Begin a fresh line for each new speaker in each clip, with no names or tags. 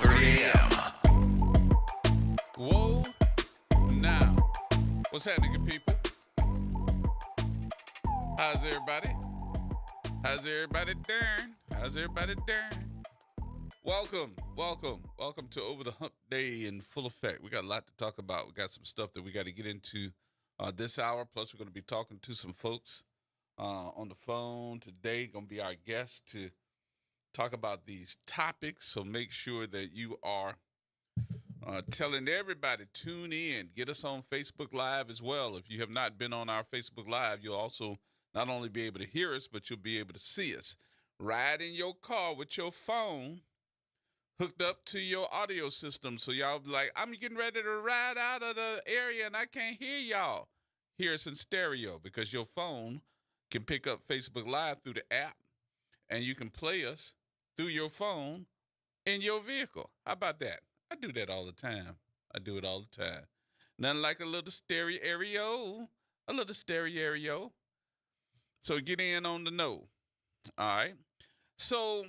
12:30 a.m.
Whoa, now. What's happening, good people? How's everybody? How's everybody doing? How's everybody doing? Welcome to Over the Hump Day in full effect. We got a lot to talk about. We got some stuff that we got to get into this hour. Plus, we're going to be talking to some folks on the phone today. Going to be our guest to talk about these topics. So make sure that you are telling everybody, tune in. Get us on Facebook Live as well. If you have not been on our Facebook Live, you'll also not only be able to hear us, but you'll be able to see us. Ride in your car with your phone hooked up to your audio system. So y'all be like, I'm getting ready to ride out of the area and I can't hear y'all. Hear us in stereo because your phone can pick up Facebook Live through the app and you can play us through your phone in your vehicle. How about that? I do that all the time. I do it all the time. Nothing like a little stereo. A little stereo. So get in on the know. All right. So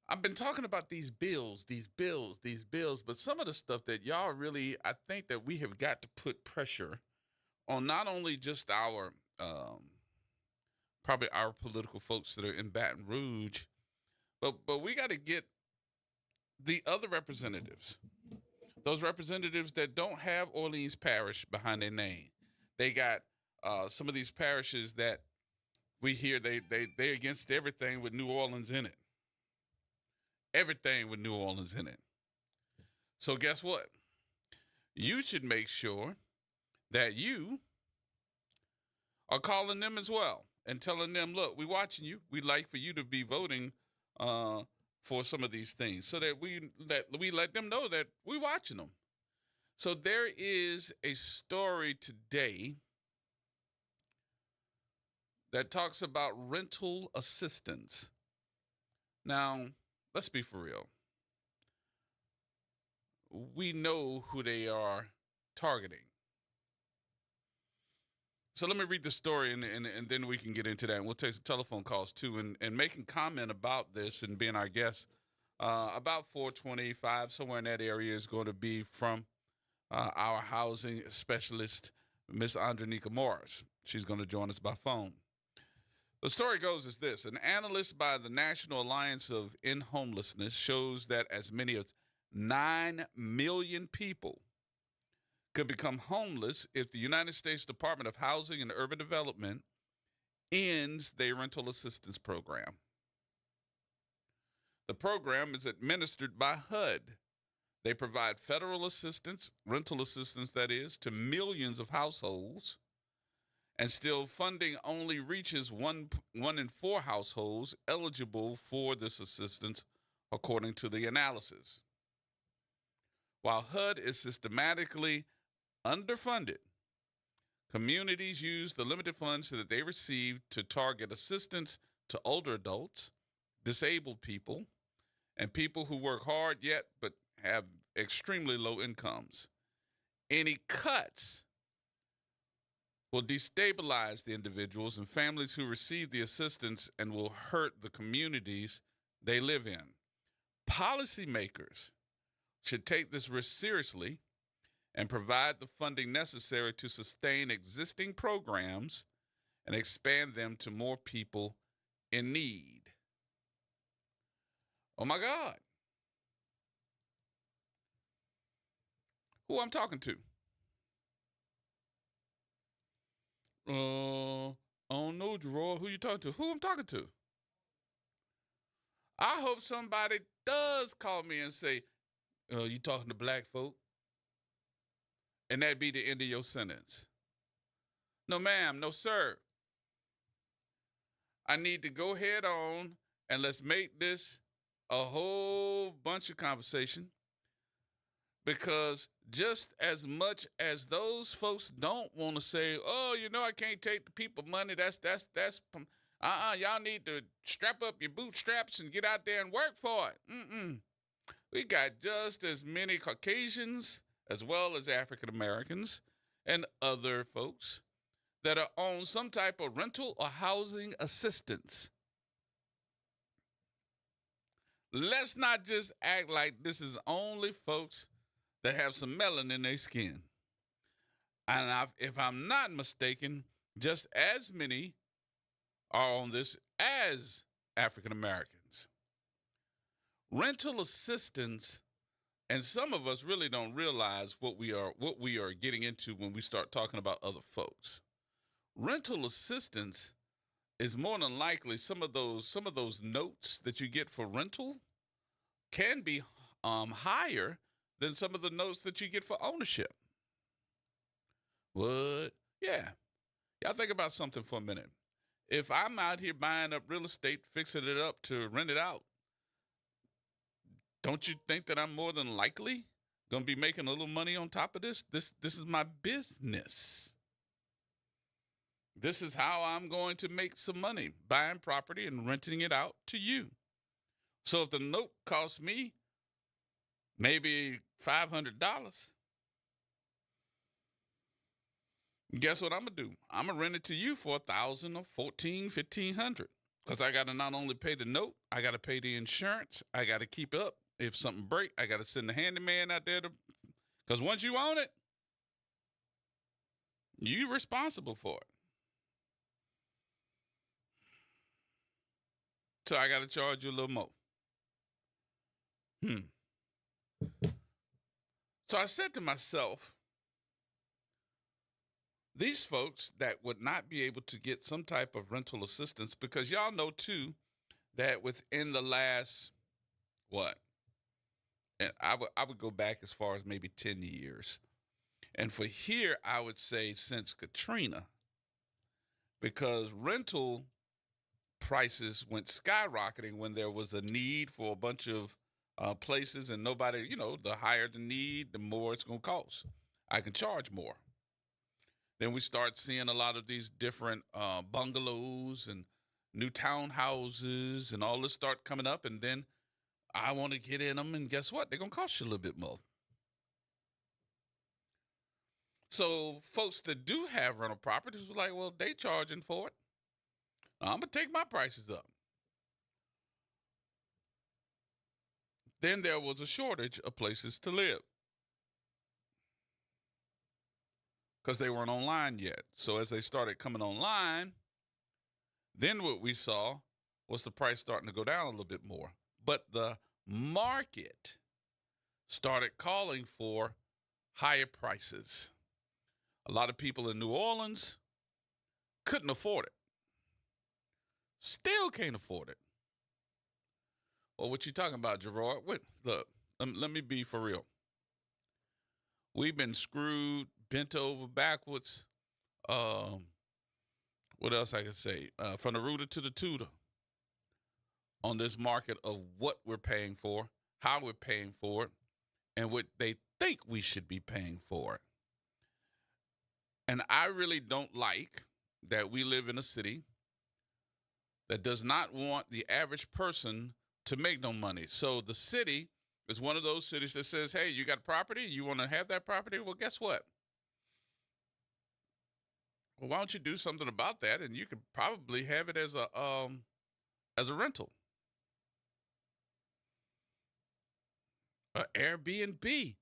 I've been talking about these bills, but some of the stuff that y'all really, I think that we have got to put pressure on not only just our, probably our political folks that are in Baton Rouge, but we got to get the other representatives, those representatives that don't have Orleans Parish behind their name. They got some of these parishes that we hear they're against everything with New Orleans in it. Everything with New Orleans in it. So guess what? You should make sure that you are calling them as well and telling them, look, we're watching you. We'd like for you to be voting for some of these things so that we let them know that we're watching them. So there is a story today that talks about rental assistance. Now, let's be for real. We know who they are targeting. So let me read the story and then we can get into that. And we'll take some telephone calls too. And making comment about this and being our guest, about 425, somewhere in that area is going to be from our housing specialist, Miss Andronika Morris. She's going to join us by phone. The story goes as this. An analyst by the National Alliance of End Homelessness shows that as many as 9 million people could become homeless if the United States Department of Housing and Urban Development ends their rental assistance program. The program is administered by HUD. They provide federal assistance, rental assistance that is, to millions of households. And still, funding only reaches one in 4 households eligible for this assistance, according to the analysis. While HUD is systematically underfunded, communities use the limited funds that they receive to target assistance to older adults, disabled people, and people who work hard yet but have extremely low incomes. Any cuts will destabilize the individuals and families who receive the assistance and will hurt the communities they live in. Policymakers should take this risk seriously and provide the funding necessary to sustain existing programs and expand them to more people in need. Oh my God. Who I'm talking to? I don't know, Gerard. Who you talking to? Who I'm talking to? I hope somebody does call me and say, you talking to black folk? And that'd be the end of your sentence. No, ma'am. No, sir. I need to go head on and let's make this a whole bunch of conversation. Because just as much as those folks don't want to say, oh, I can't take the people money. Y'all need to strap up your bootstraps and get out there and work for it. We got just as many Caucasians as well as African Americans and other folks that are on some type of rental or housing assistance. let's not just act like this is only folks that have some melanin in their skin. And if I'm not mistaken, just as many are on this as African Americans. Rental assistance, and some of us really don't realize what we are getting into when we start talking about other folks. Rental assistance is more than likely some of those notes that you get for rental can be higher than some of the notes that you get for ownership. What? Yeah. Y'all think about something for a minute. If I'm out here buying up real estate, fixing it up to rent it out, don't you think that I'm more than likely going to be making a little money on top of this? This is my business. This is how I'm going to make some money, buying property and renting it out to you. So if the note costs me maybe $500, guess what I'm going to do? I'm going to rent it to you for $1,000 or $1,400, $1,500. Because I got to not only pay the note, I got to pay the insurance. I got to keep up. If something break, I got to send the handyman out there because once you own it, you're responsible for it. So I got to charge you a little more. So I said to myself, these folks that would not be able to get some type of rental assistance, because y'all know too that within the last, and I would go back as far as maybe 10 years. And for here, I would say since Katrina, because rental prices went skyrocketing when there was a need for a bunch of places and nobody, the higher the need, the more it's going to cost. I can charge more. Then we start seeing a lot of these different bungalows and new townhouses and all this start coming up. And then I want to get in them, and guess what? They're going to cost you a little bit more. So folks that do have rental properties were like, well, they charging for it. I'm going to take my prices up. Then there was a shortage of places to live because they weren't online yet. So as they started coming online, then what we saw was the price starting to go down a little bit more. But the market started calling for higher prices. A lot of people in New Orleans couldn't afford it. Still can't afford it. Well, what you talking about, Gerard? Look, let me be for real. We've been screwed, bent over backwards. What else I could say? From the rooter to the tutor on this market of what we're paying for, how we're paying for it, and what they think we should be paying for it. And I really don't like that we live in a city that does not want the average person to make no money. So the city is one of those cities that says, hey, you got property? You want to have that property? Well, guess what? Well, why don't you do something about that? And you could probably have it as a rental. Airbnb.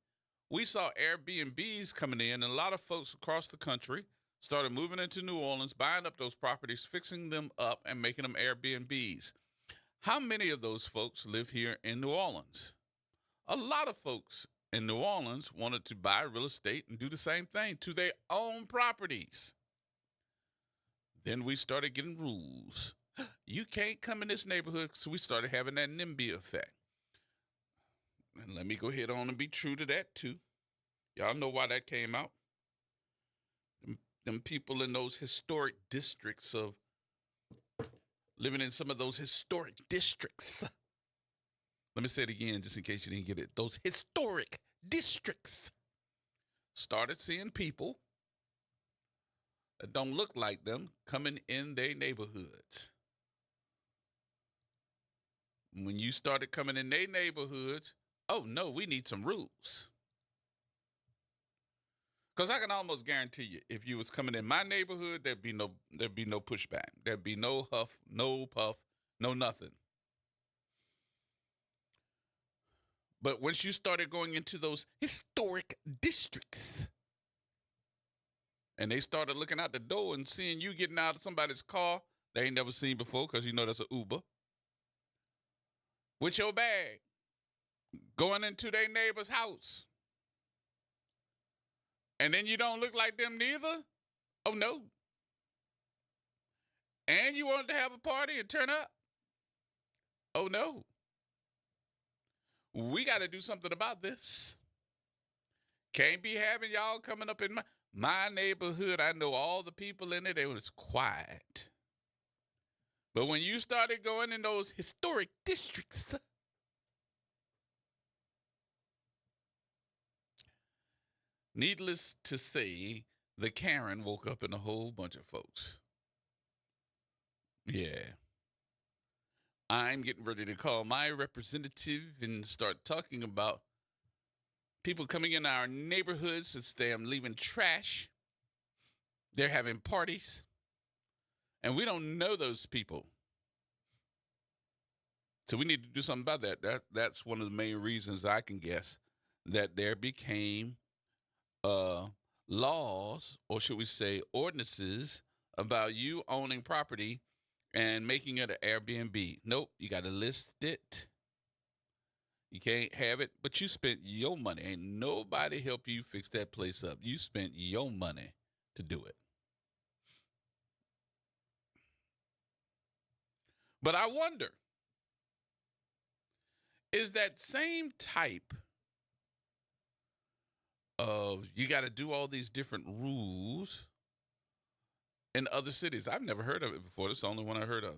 We saw Airbnbs coming in, and a lot of folks across the country started moving into New Orleans, buying up those properties, fixing them up, and making them Airbnbs. How many of those folks live here in New Orleans? A lot of folks in New Orleans wanted to buy real estate and do the same thing to their own properties. Then we started getting rules. You can't come in this neighborhood, so we started having that NIMBY effect. And let me go ahead on and be true to that, too. Y'all know why that came out. Them people in those historic districts of living in some of those historic districts. Let me say it again, just in case you didn't get it. Those historic districts started seeing people that don't look like them coming in their neighborhoods. When you started coming in their neighborhoods, oh no, we need some rules. Because I can almost guarantee you, if you was coming in my neighborhood, there'd be no pushback. There'd be no huff, no puff, no nothing. But once you started going into those historic districts and they started looking out the door and seeing you getting out of somebody's car they ain't never seen before, because you know that's an Uber, with your bag, going into their neighbor's house, and then you don't look like them neither? Oh, no. And you wanted to have a party and turn up? Oh, no. We got to do something about this. Can't be having y'all coming up in my neighborhood. I know all the people in it. It was quiet. But when you started going in those historic districts, needless to say, the Karen woke up in a whole bunch of folks. Yeah. I'm getting ready to call my representative and start talking about people coming in our neighborhoods since they're leaving trash. They're having parties. And we don't know those people. So we need to do something about that. That's one of the main reasons I can guess that there became laws, or should we say ordinances, about you owning property and making it an Airbnb. Nope, you got to list it. You can't have it, but you spent your money. Ain't nobody help you fix that place up. You spent your money to do it. But I wonder, is that same type of you got to do all these different rules in other cities? I've never heard of it before. This is the only one I heard of.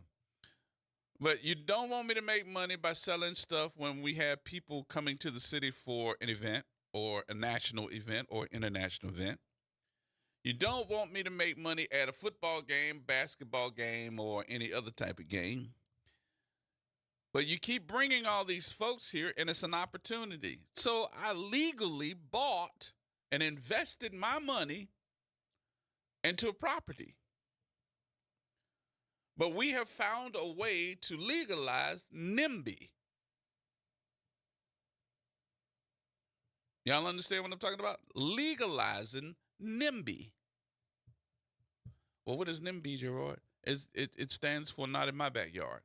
But you don't want me to make money by selling stuff when we have people coming to the city for an event or a national event or international event. You don't want me to make money at a football game, basketball game, or any other type of game. But you keep bringing all these folks here, and it's an opportunity. So I legally bought and invested my money into a property. But we have found a way to legalize NIMBY. Y'all understand what I'm talking about? Legalizing NIMBY. Well, what is NIMBY, Gerard? It stands for Not in My Backyard.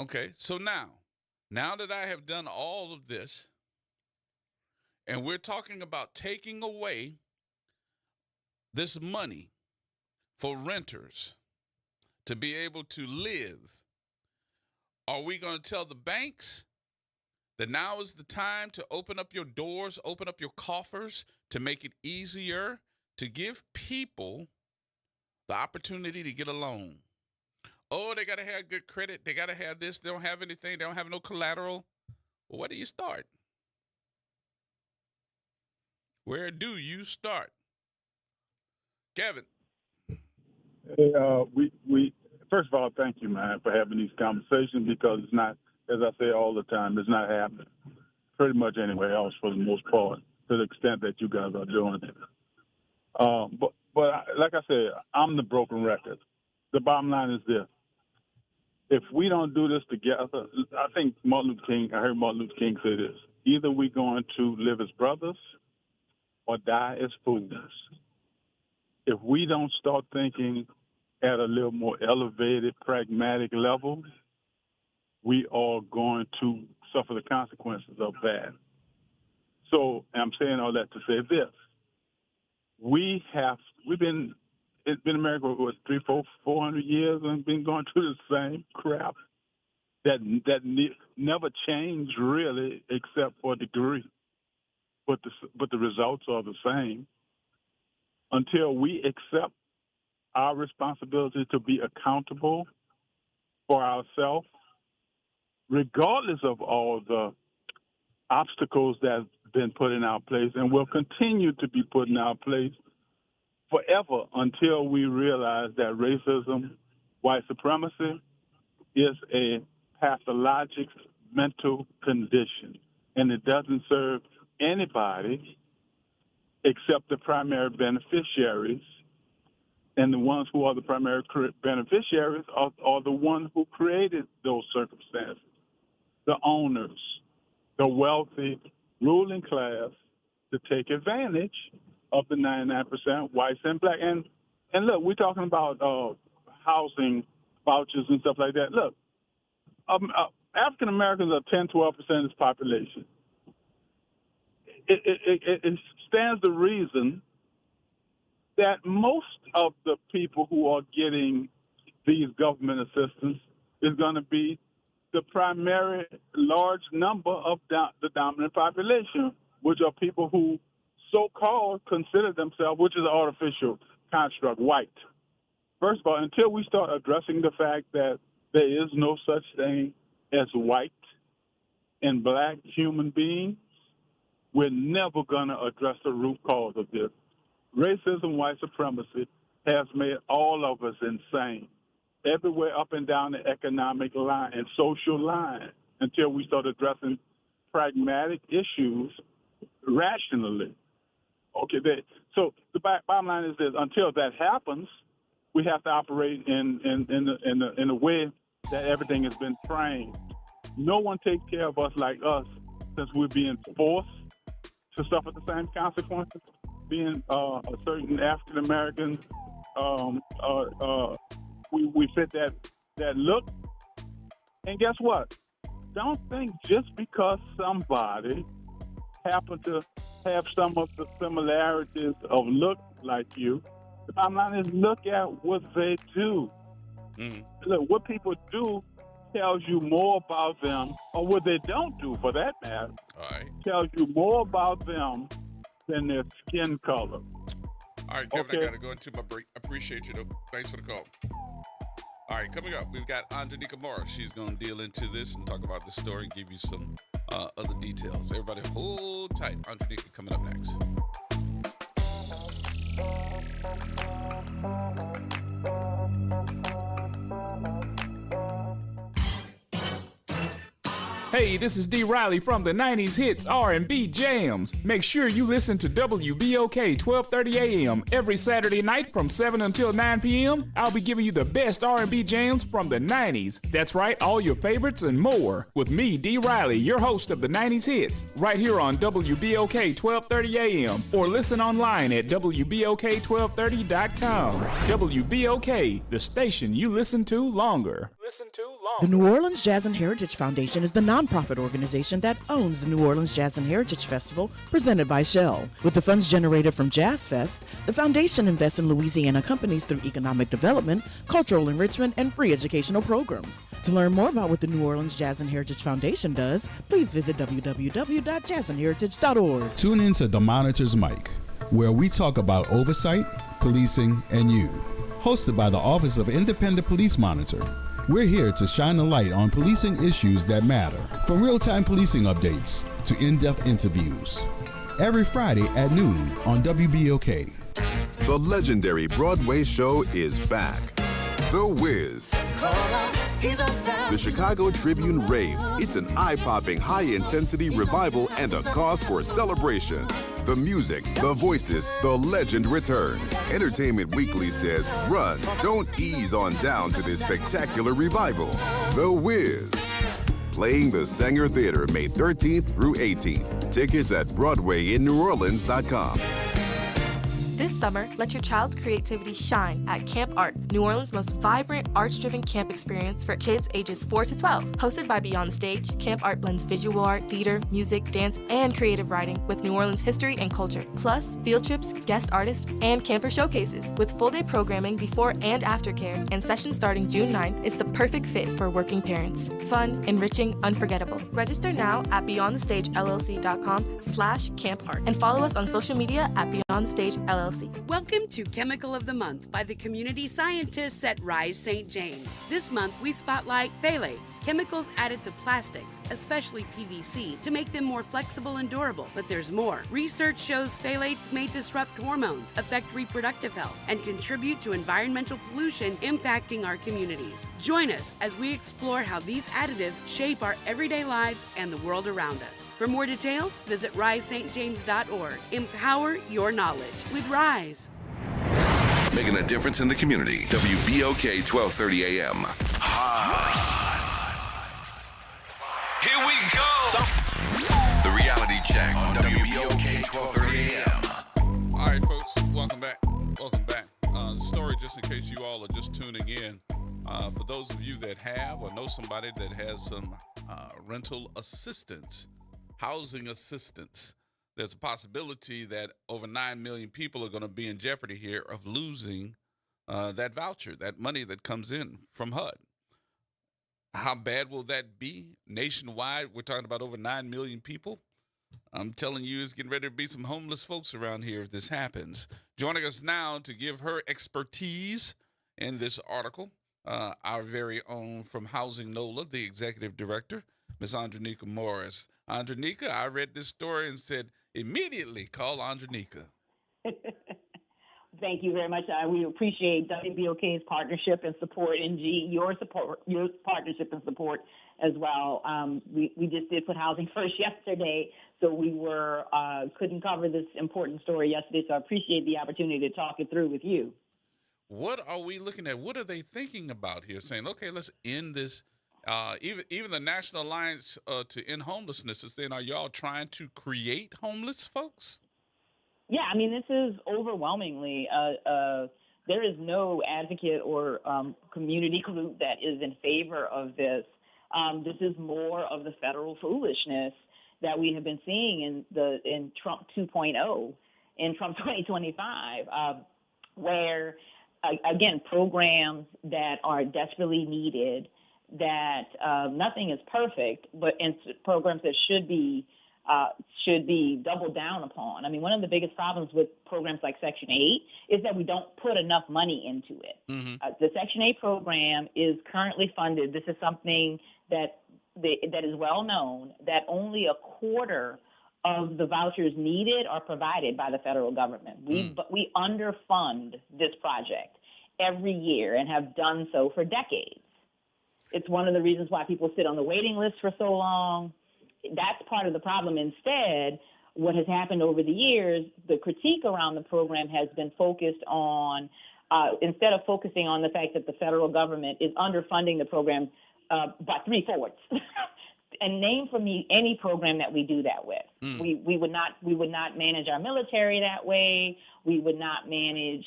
Okay, so now that I have done all of this, and we're talking about taking away this money for renters to be able to live, are we going to tell the banks that now is the time to open up your doors, open up your coffers, to make it easier to give people the opportunity to get a loan? Oh, they got to have good credit. They got to have this. They don't have anything. They don't have no collateral. Well, where do you start? Where do you start? Kevin.
Hey, we first of all, thank you, man, for having these conversations, because it's not, as I say all the time, it's not happening pretty much anywhere else for the most part, to the extent that you guys are doing it. But like I said, I'm the broken record. The bottom line is this: if we don't do this together, I think I heard Martin Luther King say this: either we're going to live as brothers or die as fools. If we don't start thinking at a little more elevated, pragmatic level, we are going to suffer the consequences of that. So I'm saying all that to say this: we've been in America what 400 years and been going through the same crap that never changed really, except for a degree. But the results are the same. Until we accept our responsibility to be accountable for ourselves, regardless of all the obstacles that have been put in our place and will continue to be put in our place forever, until we realize that racism, white supremacy, is a pathologic mental condition, and it doesn't serve anybody except the primary beneficiaries. And the ones who are the primary beneficiaries are the ones who created those circumstances. wealthy ruling class to take advantage of the 99% whites and black. And look, we're talking about housing vouchers and stuff like that. Look, African Americans are 10-12% of this population. It stands to reason that most of the people who are getting these government assistance is going to be the primary large number of the dominant population, which are people who so-called consider themselves, which is an artificial construct, white. First of all, until we start addressing the fact that there is no such thing as white and black human beings, we're never going to address the root cause of this. Racism, white supremacy has made all of us insane, everywhere up and down the economic line and social line, until we start addressing pragmatic issues rationally. Okay, so the bottom line is this: until that happens, we have to operate in a way that everything has been framed. No one takes care of us like us, since we're being forced to suffer the same consequences. Being a certain African American, we fit that look. And guess what? Don't think just because somebody happen to have some of the similarities of look like you. The bottom line is look at what they do. Mm-hmm. Look, what people do tells you more about them, or what they don't do for that matter, tells you more about them than their skin color.
All right, Kevin, okay. I got to go into my break. Appreciate you, though. Thanks for the call. All right, coming up, we've got Anjanika Mora. She's going to deal into this and talk about the story and give you some other details. Everybody hold tight. Anjanika coming up next.
Hey, this is D. Riley from the 90s Hits R&B Jams. Make sure you listen to WBOK 1230 AM every Saturday night from 7 until 9 p.m. I'll be giving you the best R&B jams from the 90s. That's right, all your favorites and more. With me, D. Riley, your host of the 90s Hits, right here on WBOK 1230 AM, or listen online at WBOK1230.com. WBOK, the station you listen to longer.
The New Orleans Jazz and Heritage Foundation is the nonprofit organization that owns the New Orleans Jazz and Heritage Festival, presented by Shell. With the funds generated from Jazz Fest, the foundation invests in Louisiana companies through economic development, cultural enrichment, and free educational programs. To learn more about what the New Orleans Jazz and Heritage Foundation does, please visit www.jazzandheritage.org.
Tune in to The Monitor's Mic, where we talk about oversight, policing, and you. Hosted by the Office of Independent Police Monitor. We're here to shine a light on policing issues that matter, from real-time policing updates to in-depth interviews. Every Friday at noon on WBOK.
The legendary Broadway show is back. The Wiz. The Chicago Tribune raves. It's an eye-popping, high-intensity revival and a cause for celebration. The music, the voices, the legend returns. Entertainment Weekly says, run, don't ease on down to this spectacular revival. The Wiz. Playing the Sanger Theater May 13th through 18th. Tickets at BroadwayInNewOrleans.com.
This summer, let your child's creativity shine at Camp Art, New Orleans' most vibrant, arts-driven camp experience for kids ages 4 to 12. Hosted by Beyond the Stage, Camp Art blends visual art, theater, music, dance, and creative writing with New Orleans history and culture. Plus, field trips, guest artists, and camper showcases. With full-day programming before and after care and sessions starting June 9th, it's the perfect fit for working parents. Fun, enriching, unforgettable. Register now at BeyondTheStageLLC.com/campart and follow us on social media at Beyond the Stage LLC.
Welcome to Chemical of the Month by the community scientists at Rise St. James. This month, we spotlight phthalates, chemicals added to plastics, especially PVC, to make them more flexible and durable. But there's more. Research shows phthalates may disrupt hormones, affect reproductive health, and contribute to environmental pollution impacting our communities. Join us as we explore how these additives shape our everyday lives and the world around us. For more details, visit risestjames.org. Empower your knowledge with Rise.
Making a difference in the community. WBOK 1230 AM.
Here we go.
Check on WBOK 1230 AM.
All right, folks, welcome back. Welcome back. The story, just in case you all are just tuning in, for those of you that have or know somebody that has some rental assistance, housing assistance, there's a possibility that over 9 million people are going to be in jeopardy here of losing that voucher, that money that comes in from HUD. How bad will that be nationwide? We're talking about over 9 million people. I'm telling you, it's getting ready to be some homeless folks around here if this happens. Joining us now to give her expertise in this article, our very own from Housing NOLA, the executive director, Ms. Andronika Morris. Andronika, I read this story and said, immediately call Andronika.
Thank you very much. We appreciate WBOK's partnership and support, and your partnership and support as well. We just did put Housing First yesterday, so we couldn't cover this important story yesterday. So I appreciate the opportunity to talk it through with you.
What are we looking at? What are they thinking about here? Saying, okay, let's end this. Even the National Alliance to End Homelessness is saying, are y'all trying to create homeless folks?
Yeah, I mean, this is overwhelmingly, there is no advocate or community group that is in favor of this. This is more of the federal foolishness that we have been seeing in Trump 2.0, in Trump 2025, where, again, programs that are desperately needed, that nothing is perfect, but and programs that should be doubled down upon. I mean, one of the biggest problems with programs like Section 8 is that we don't put enough money into it.
Mm-hmm.
The Section 8 program is currently funded. This is something that is well known, that only a quarter of the vouchers needed are provided by the federal government. We underfund this project every year and have done so for decades. It's one of the reasons why people sit on the waiting list for so long. That's part of the problem. Instead, what has happened over the years, the critique around the program has been focused on, instead of focusing on the fact that the federal government is underfunding the program by 3/4. And name for me any program that we do that with. We would not manage our military that way. We would not manage.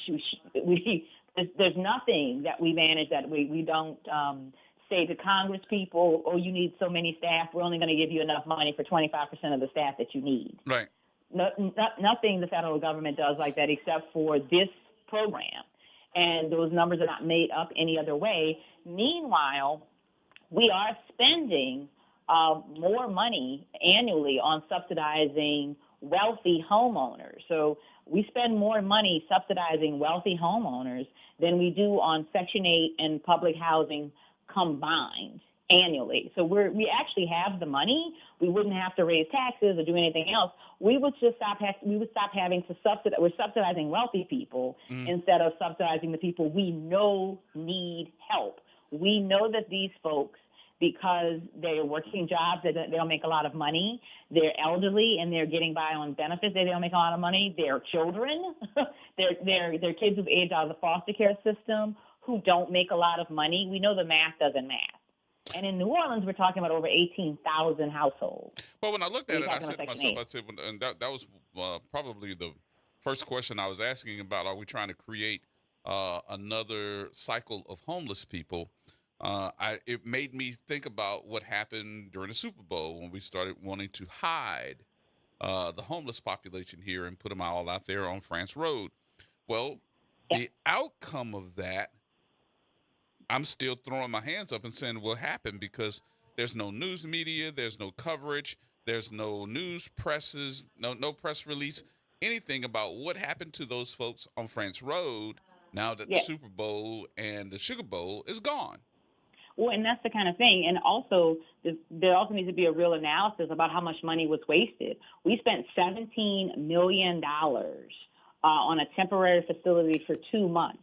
There's nothing that we manage that way. We don't say to Congress people, oh, you need so many staff, we're only going to give you enough money for 25% of the staff that you need.
Right.
Nothing the federal government does like that except for this program. And those numbers are not made up any other way. Meanwhile, we are spending more money annually on subsidizing wealthy homeowners. So we spend more money subsidizing wealthy homeowners than we do on Section 8 and public housing combined annually. So we actually have the money. We wouldn't have to raise taxes or do anything else. We would just stop having to subsidize. We're subsidizing wealthy people instead of subsidizing the people we know need help. We know that these folks, because they're working jobs that they don't make a lot of money, they're elderly and they're getting by on benefits, they don't make a lot of money, they're children, they're kids who've aged out of the foster care system, who don't make a lot of money. We know the math doesn't math. And in New Orleans, we're talking about over 18,000 households.
Well, when I looked at it, I said to myself, and that was probably the first question I was asking about, are we trying to create another cycle of homeless people? It made me think about what happened during the Super Bowl when we started wanting to hide the homeless population here and put them all out there on France Road. Well, the outcome of that, I'm still throwing my hands up and saying what happened, because there's no news media, there's no coverage, there's no news presses, no press release, anything about what happened to those folks on France Road now that the Super Bowl and the Sugar Bowl is gone.
Well, and that's the kind of thing. And also, there also needs to be a real analysis about how much money was wasted. We spent $17 million on a temporary facility for 2 months.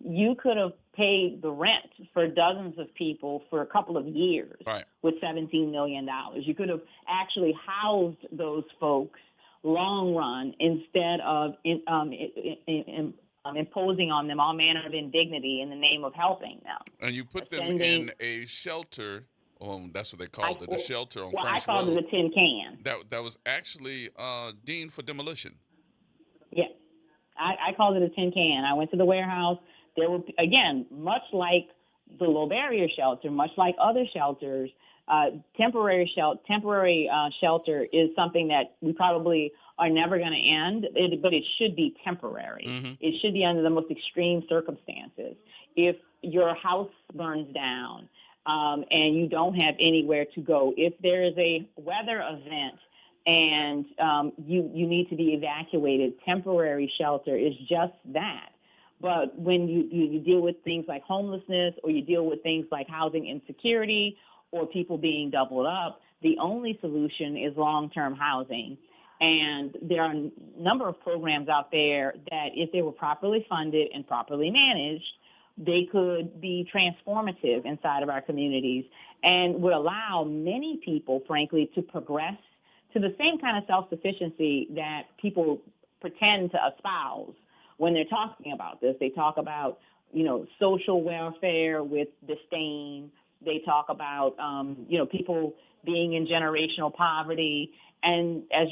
You could have paid the rent for dozens of people for a couple of years with $17 million. You could have actually housed those folks long run instead of imposing on them all manner of indignity in the name of helping them.
And you put them in a shelter That's what they called it, the shelter on
well,
French
I called
Road.
it a tin can.
That was actually deemed for demolition.
Yeah, I called it a tin can. I went to the warehouse. There were, again, much like the low barrier shelter, much like other shelters, temporary shelter is something that we probably are never going to end, but it should be temporary.
Mm-hmm.
It should be under the most extreme circumstances. If your house burns down and you don't have anywhere to go, if there is a weather event and you need to be evacuated, temporary shelter is just that. But when you deal with things like homelessness, or you deal with things like housing insecurity or people being doubled up, the only solution is long-term housing. And there are a number of programs out there that, if they were properly funded and properly managed, they could be transformative inside of our communities and would allow many people, frankly, to progress to the same kind of self-sufficiency that people pretend to espouse when they're talking about this. They talk about, social welfare with disdain. They talk about, people being in generational poverty. And as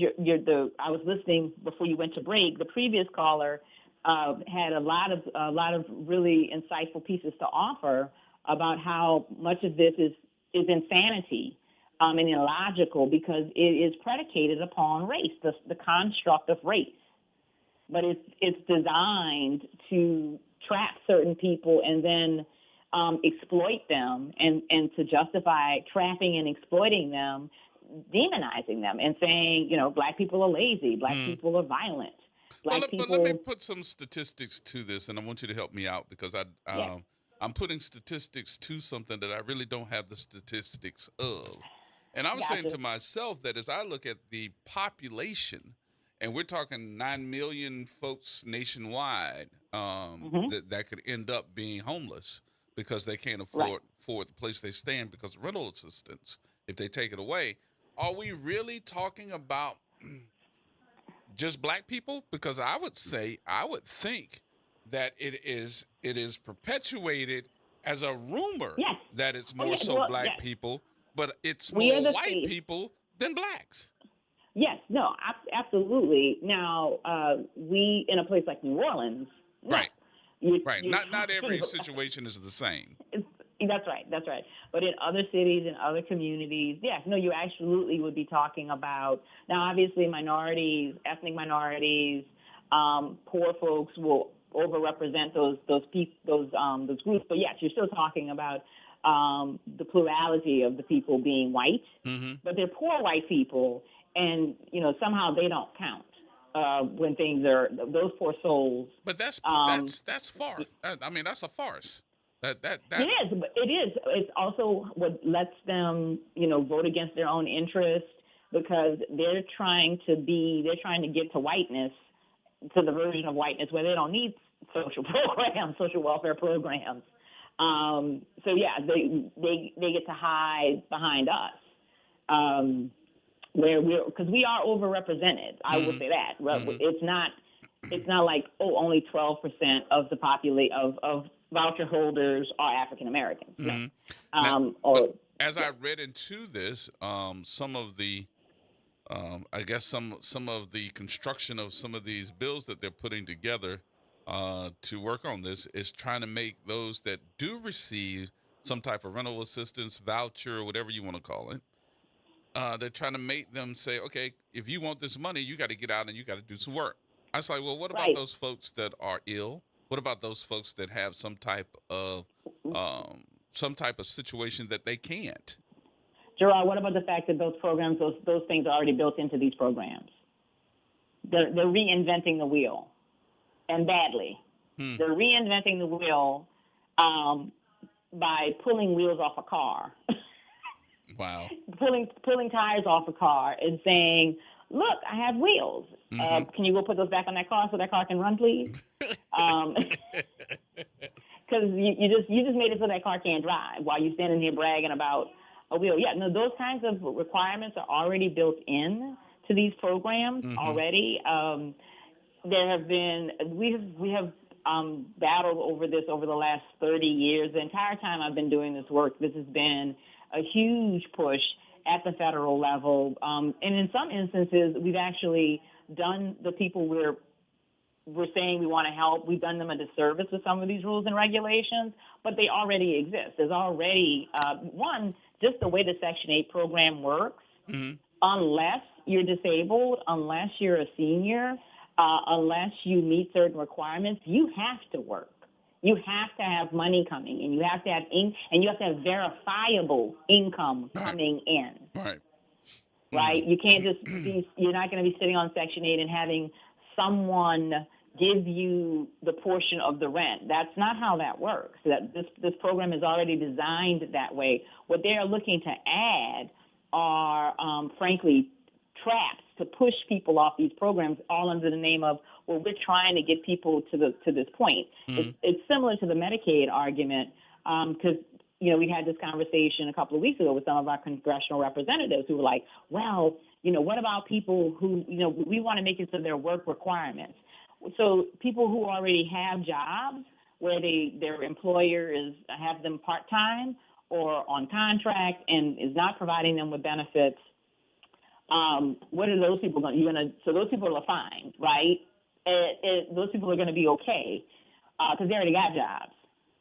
I was listening before you went to break, the previous caller had a lot of really insightful pieces to offer about how much of this is insanity and illogical, because it is predicated upon race, the construct of race. But it's designed to trap certain people and then exploit them, and to justify trapping and exploiting them, demonizing them and saying, Black people are lazy, Black people are violent.
But let me put some statistics to this, and I want you to help me out, because I'm putting statistics to something that I really don't have the statistics of. And I was saying to myself that as I look at the population, and we're talking 9 million folks nationwide that could end up being homeless because they can't afford the place they stay in because of rental assistance, if they take it away. Are we really talking about just Black people? Because I would think that it is perpetuated as a rumor that it's more Black people, but it's more white people than Blacks.
Yes, no, absolutely. Now, we, in a place like New Orleans,
right. Not every situation is the same.
That's right. But in other cities, in other communities, yes, no, you absolutely would be talking about. Now, obviously, minorities, ethnic minorities, poor folks will overrepresent those groups. But yes, you're still talking about the plurality of the people being white, but they're poor white people, and somehow they don't count when things are those poor souls.
But that's farce. I mean, that's a farce. That
It is. But it is. It's also what lets them, vote against their own interest, because they're trying to get to whiteness, to the version of whiteness where they don't need social programs, social welfare programs. So yeah, they get to hide behind us, because we are overrepresented. I will say that. It's not like only 12% of the population of voucher holders are African Americans. As
I read into this, some of the I guess some of the construction of some of these bills that they're putting together to work on this is trying to make those that do receive some type of rental assistance, voucher, whatever you want to call it, they're trying to make them say, okay, if you want this money, you got to get out and you got to do some work. I was like, well, what about those folks that are ill? What about those folks that have some type of situation that they can't?
Gerard, what about the fact that those programs, those things are already built into these programs? They're reinventing the wheel, and badly. They're reinventing the wheel by pulling wheels off a car.
Wow.
Pulling tires off a car and saying, look, I have wheels. Can you go put those back on that car so that car can run, please? Because you just made it so that car can't drive while you're standing here bragging about a wheel. Yeah, no, those kinds of requirements are already built in to these programs already. There have been we have battled over this over the last 30 years. The entire time I've been doing this work, this has been a huge push at the federal level. And in some instances, we've actually done the people we're saying we want to help, we've done them a disservice with some of these rules and regulations, but they already exist. There's already, one, just the way the Section 8 program works, unless you're disabled, unless you're a senior, unless you meet certain requirements, you have to work. You have to have money coming in. You have to have and you have to have verifiable income coming in. Right? You can't just you're not going to be sitting on Section 8 and having someone give you the portion of the rent. That's not how that works. That this program is already designed that way. What they are looking to add are, frankly, traps to push people off these programs, all under the name of, well, we're trying to get people to this point. It's similar to the Medicaid argument, because we had this conversation a couple of weeks ago with some of our congressional representatives who were like, well, what about people who, we want to make it so their work requirements. So people who already have jobs where their employer have them part-time or on contract and is not providing them with benefits, what are those people going to, so those people are fine, right? Those people are going to be okay because they already got jobs.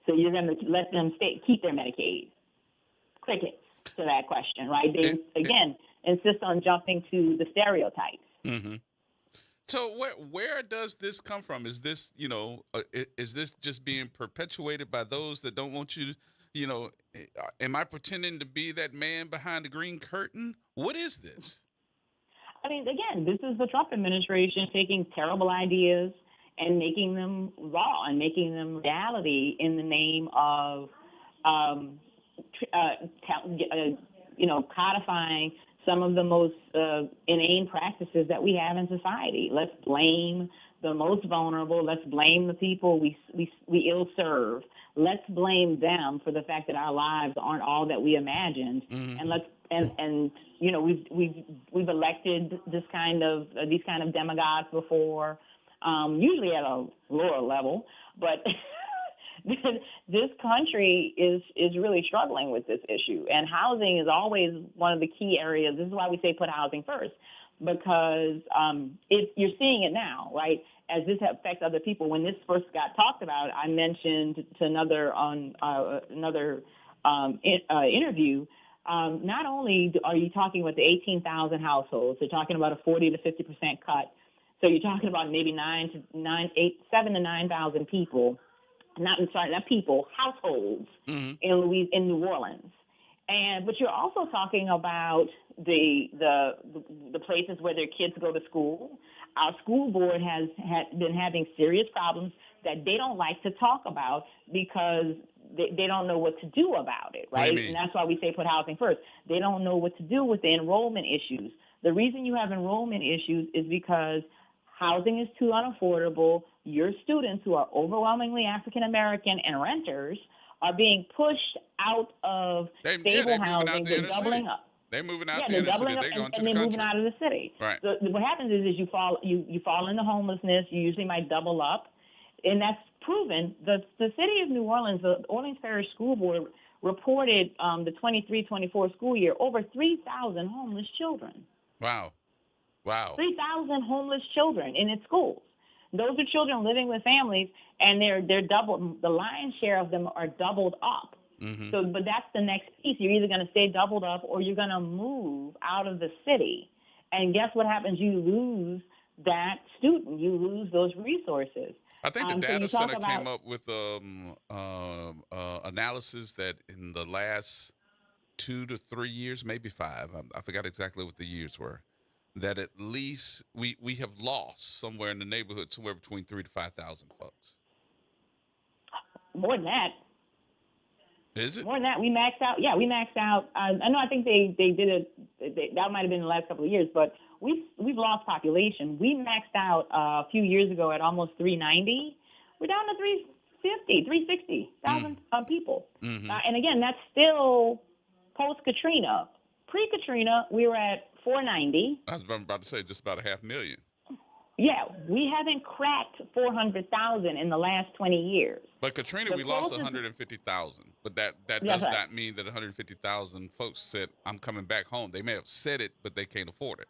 So you're going to let them keep their Medicaid. Crickets to that question, right? They, again, insist on jumping to the stereotypes.
So where does this come from? Is this, is this just being perpetuated by those that don't want you to, am I pretending to be that man behind the green curtain? What is this?
I mean, again, this is the Trump administration taking terrible ideas and making them law and making them reality in the name of, codifying some of the most inane practices that we have in society. Let's blame the most vulnerable. Let's blame the people we ill serve. Let's blame them for the fact that our lives aren't all that we imagined. And let's we've elected these kind of demagogues before, usually at a lower level, but this country is really struggling with this issue, and housing is always one of the key areas. This is why we say put housing first, because you're seeing it now, right? As this affects other people. When this first got talked about, I mentioned to another interview. Not only are you talking about the 18,000 households, you're talking about a 40 to 50% cut. So you're talking about maybe 7 to 9,000 people. Households in New Orleans. But you're also talking about the places where their kids go to school. Our school board has been having serious problems that they don't like to talk about because they don't know what to do about it, right? And that's why we say put housing first. They don't know what to do with the enrollment issues. The reason you have enrollment issues is because housing is too unaffordable. Your students, who are overwhelmingly African American and renters, are being pushed out of stable housing. They're doubling up.
They're moving out the inner city. They're going to the country.
Moving out of the city.
Right.
So what happens is you fall into homelessness. You usually might double up, and that's proven. The city of New Orleans, the Orleans Parish School Board, reported the 23-24 school year over 3,000 homeless children.
Wow.
3,000 homeless children in its schools. Those are children living with families, and they're doubled. The lion's share of them are doubled up. So, but that's the next piece. You're either going to stay doubled up or you're going to move out of the city. And guess what happens? You lose that student. You lose those resources.
I think the data center came up with analysis that in the last 2 to 3 years, maybe 5, I forgot exactly what the years were, that at least we have lost somewhere in the neighborhood, somewhere between 3,000 to 5,000 folks.
More than that.
Is it?
More than that. We maxed out. Yeah, we maxed out. I know. I think they did it. That might have been in the last couple of years, but we've lost population. We maxed out a few years ago at almost 390. We're down to 360,000 people. And again, that's still post-Katrina. Pre-Katrina, we were at 490.
I was about to say just about 500,000.
Yeah, we haven't cracked 400,000 in the last 20 years.
But Katrina,
The
we lost
closest-
150,000. But that
Yeah,
does
right.
not mean that 150,000 folks said, "I'm coming back home." They may have said it, but they can't afford it.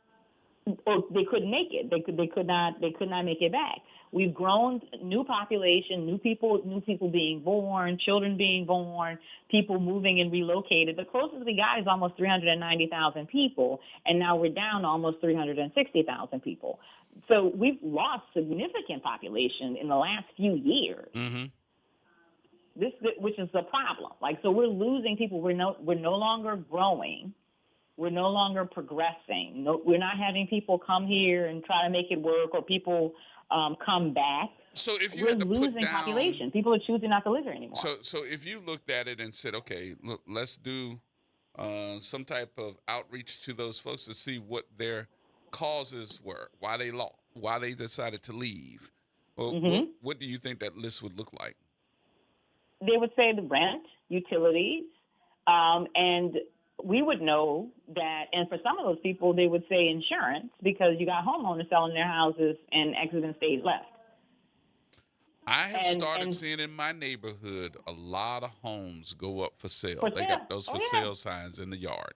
Or they couldn't make it. They could not make it back. We've grown new population, new people being born, children being born, people moving and relocated. The closest we got is almost 390,000 people, and now we're down to almost 360,000 people. So we've lost significant population in the last few years.
Mm-hmm.
Which is the problem. Like, so we're losing people. We're no longer growing. We're no longer progressing. No, we're not having people come here and try to make it work, or people come back.
So if you
We're
had to put
losing
down,
population. People are choosing not to live here anymore.
So if you looked at it and said, okay, look, let's do some type of outreach to those folks to see what their causes were, why they decided to leave. Well, what do you think that list would look like?
They would say the rent, utilities, and we would know that. And for some of those people, they would say insurance, because you got homeowners selling their houses and exiting stays left.
I have started seeing in my neighborhood a lot of homes go up for sale. They got those for sale signs in the yard.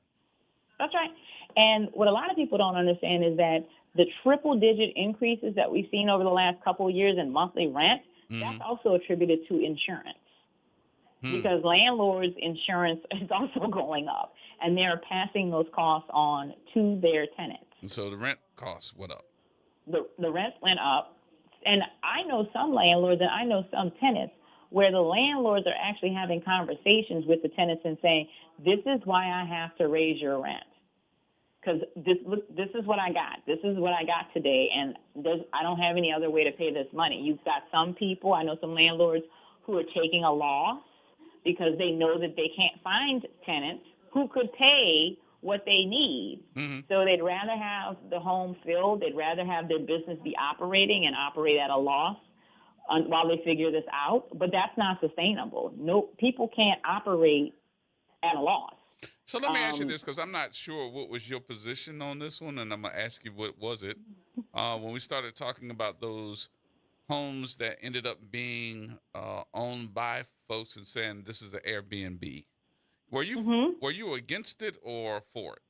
That's right. And what a lot of people don't understand is that the triple-digit increases that we've seen over the last couple of years in monthly rent, that's also attributed to insurance. Because landlords' insurance is also going up, and they're passing those costs on to their tenants.
And so the rent costs went up.
The rent went up, and I know some landlords and I know some tenants where the landlords are actually having conversations with the tenants and saying, "This is why I have to raise your rent, because this is what I got. This is what I got today, and I don't have any other way to pay this money." You've got some people, I know some landlords who are taking a loss because they know that they can't find tenants who could pay what they need. So they'd rather have the home filled. They'd rather have their business be operating and operate at a loss while they figure this out. But that's not sustainable. No, people can't operate at a loss.
So let me ask you this, because I'm not sure what was your position on this one, and I'm going to ask you what was it. When we started talking about those homes that ended up being owned by folks and saying this is an Airbnb, were you against it or for it?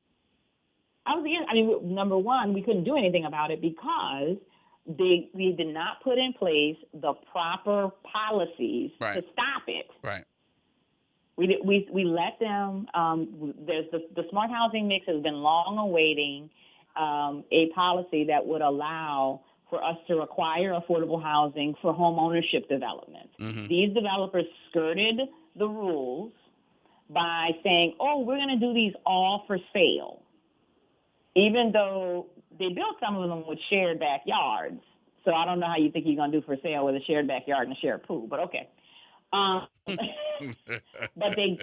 I was against. I mean, number one, we couldn't do anything about it because we did not put in place the proper policies to stop it.
Right.
We let them. There's the smart housing mix has been long awaiting a policy that would allow for us to require affordable housing for home ownership development. These developers skirted the rules by saying, "Oh, we're going to do these all for sale," even though they built some of them with shared backyards. So I don't know how you think you're going to do for sale with a shared backyard and a shared pool, but okay. But they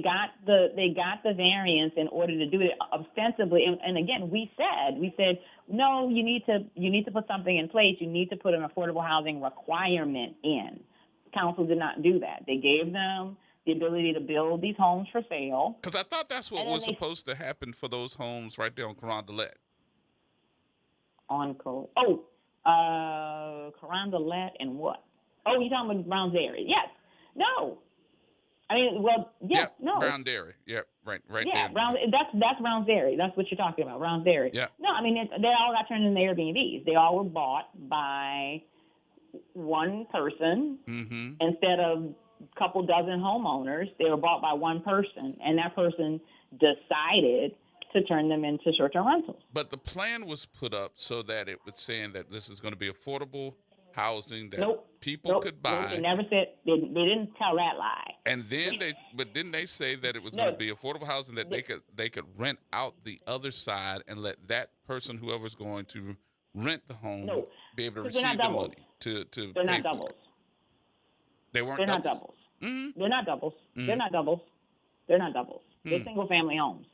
got the variance in order to do it ostensibly. And again, we said no, you need to put something in place. You need to put an affordable housing requirement in. Council did not do that. They gave them the ability to build these homes for sale.
Because I thought that's what was supposed to happen for those homes right there on Carondelet.
Carondelet and what? Oh, you're talking about Browns Dairy? Yes. No. I mean, well, yes, no.
Brown Dairy. Yep, right
yeah,
there.
That's Browns Dairy. That's what you're talking about, Browns Dairy.
Yeah.
No, I mean, they all got turned into Airbnbs. They all were bought by one person instead of a couple dozen homeowners. They were bought by one person, and that person decided to turn them into short-term rentals.
But the plan was put up so that it was saying that this is going to be affordable housing that people could buy.
They never said, they didn't tell that lie.
And then didn't they say that it was going to be affordable housing that they could rent out the other side and let that person, whoever's going to rent the home, be able to receive the money to
They're
pay
not
for
doubles.
it. They weren't.
They're
doubles?
not doubles.
Mm-hmm.
They're not doubles. They're not doubles. They're not doubles. They're single-family homes.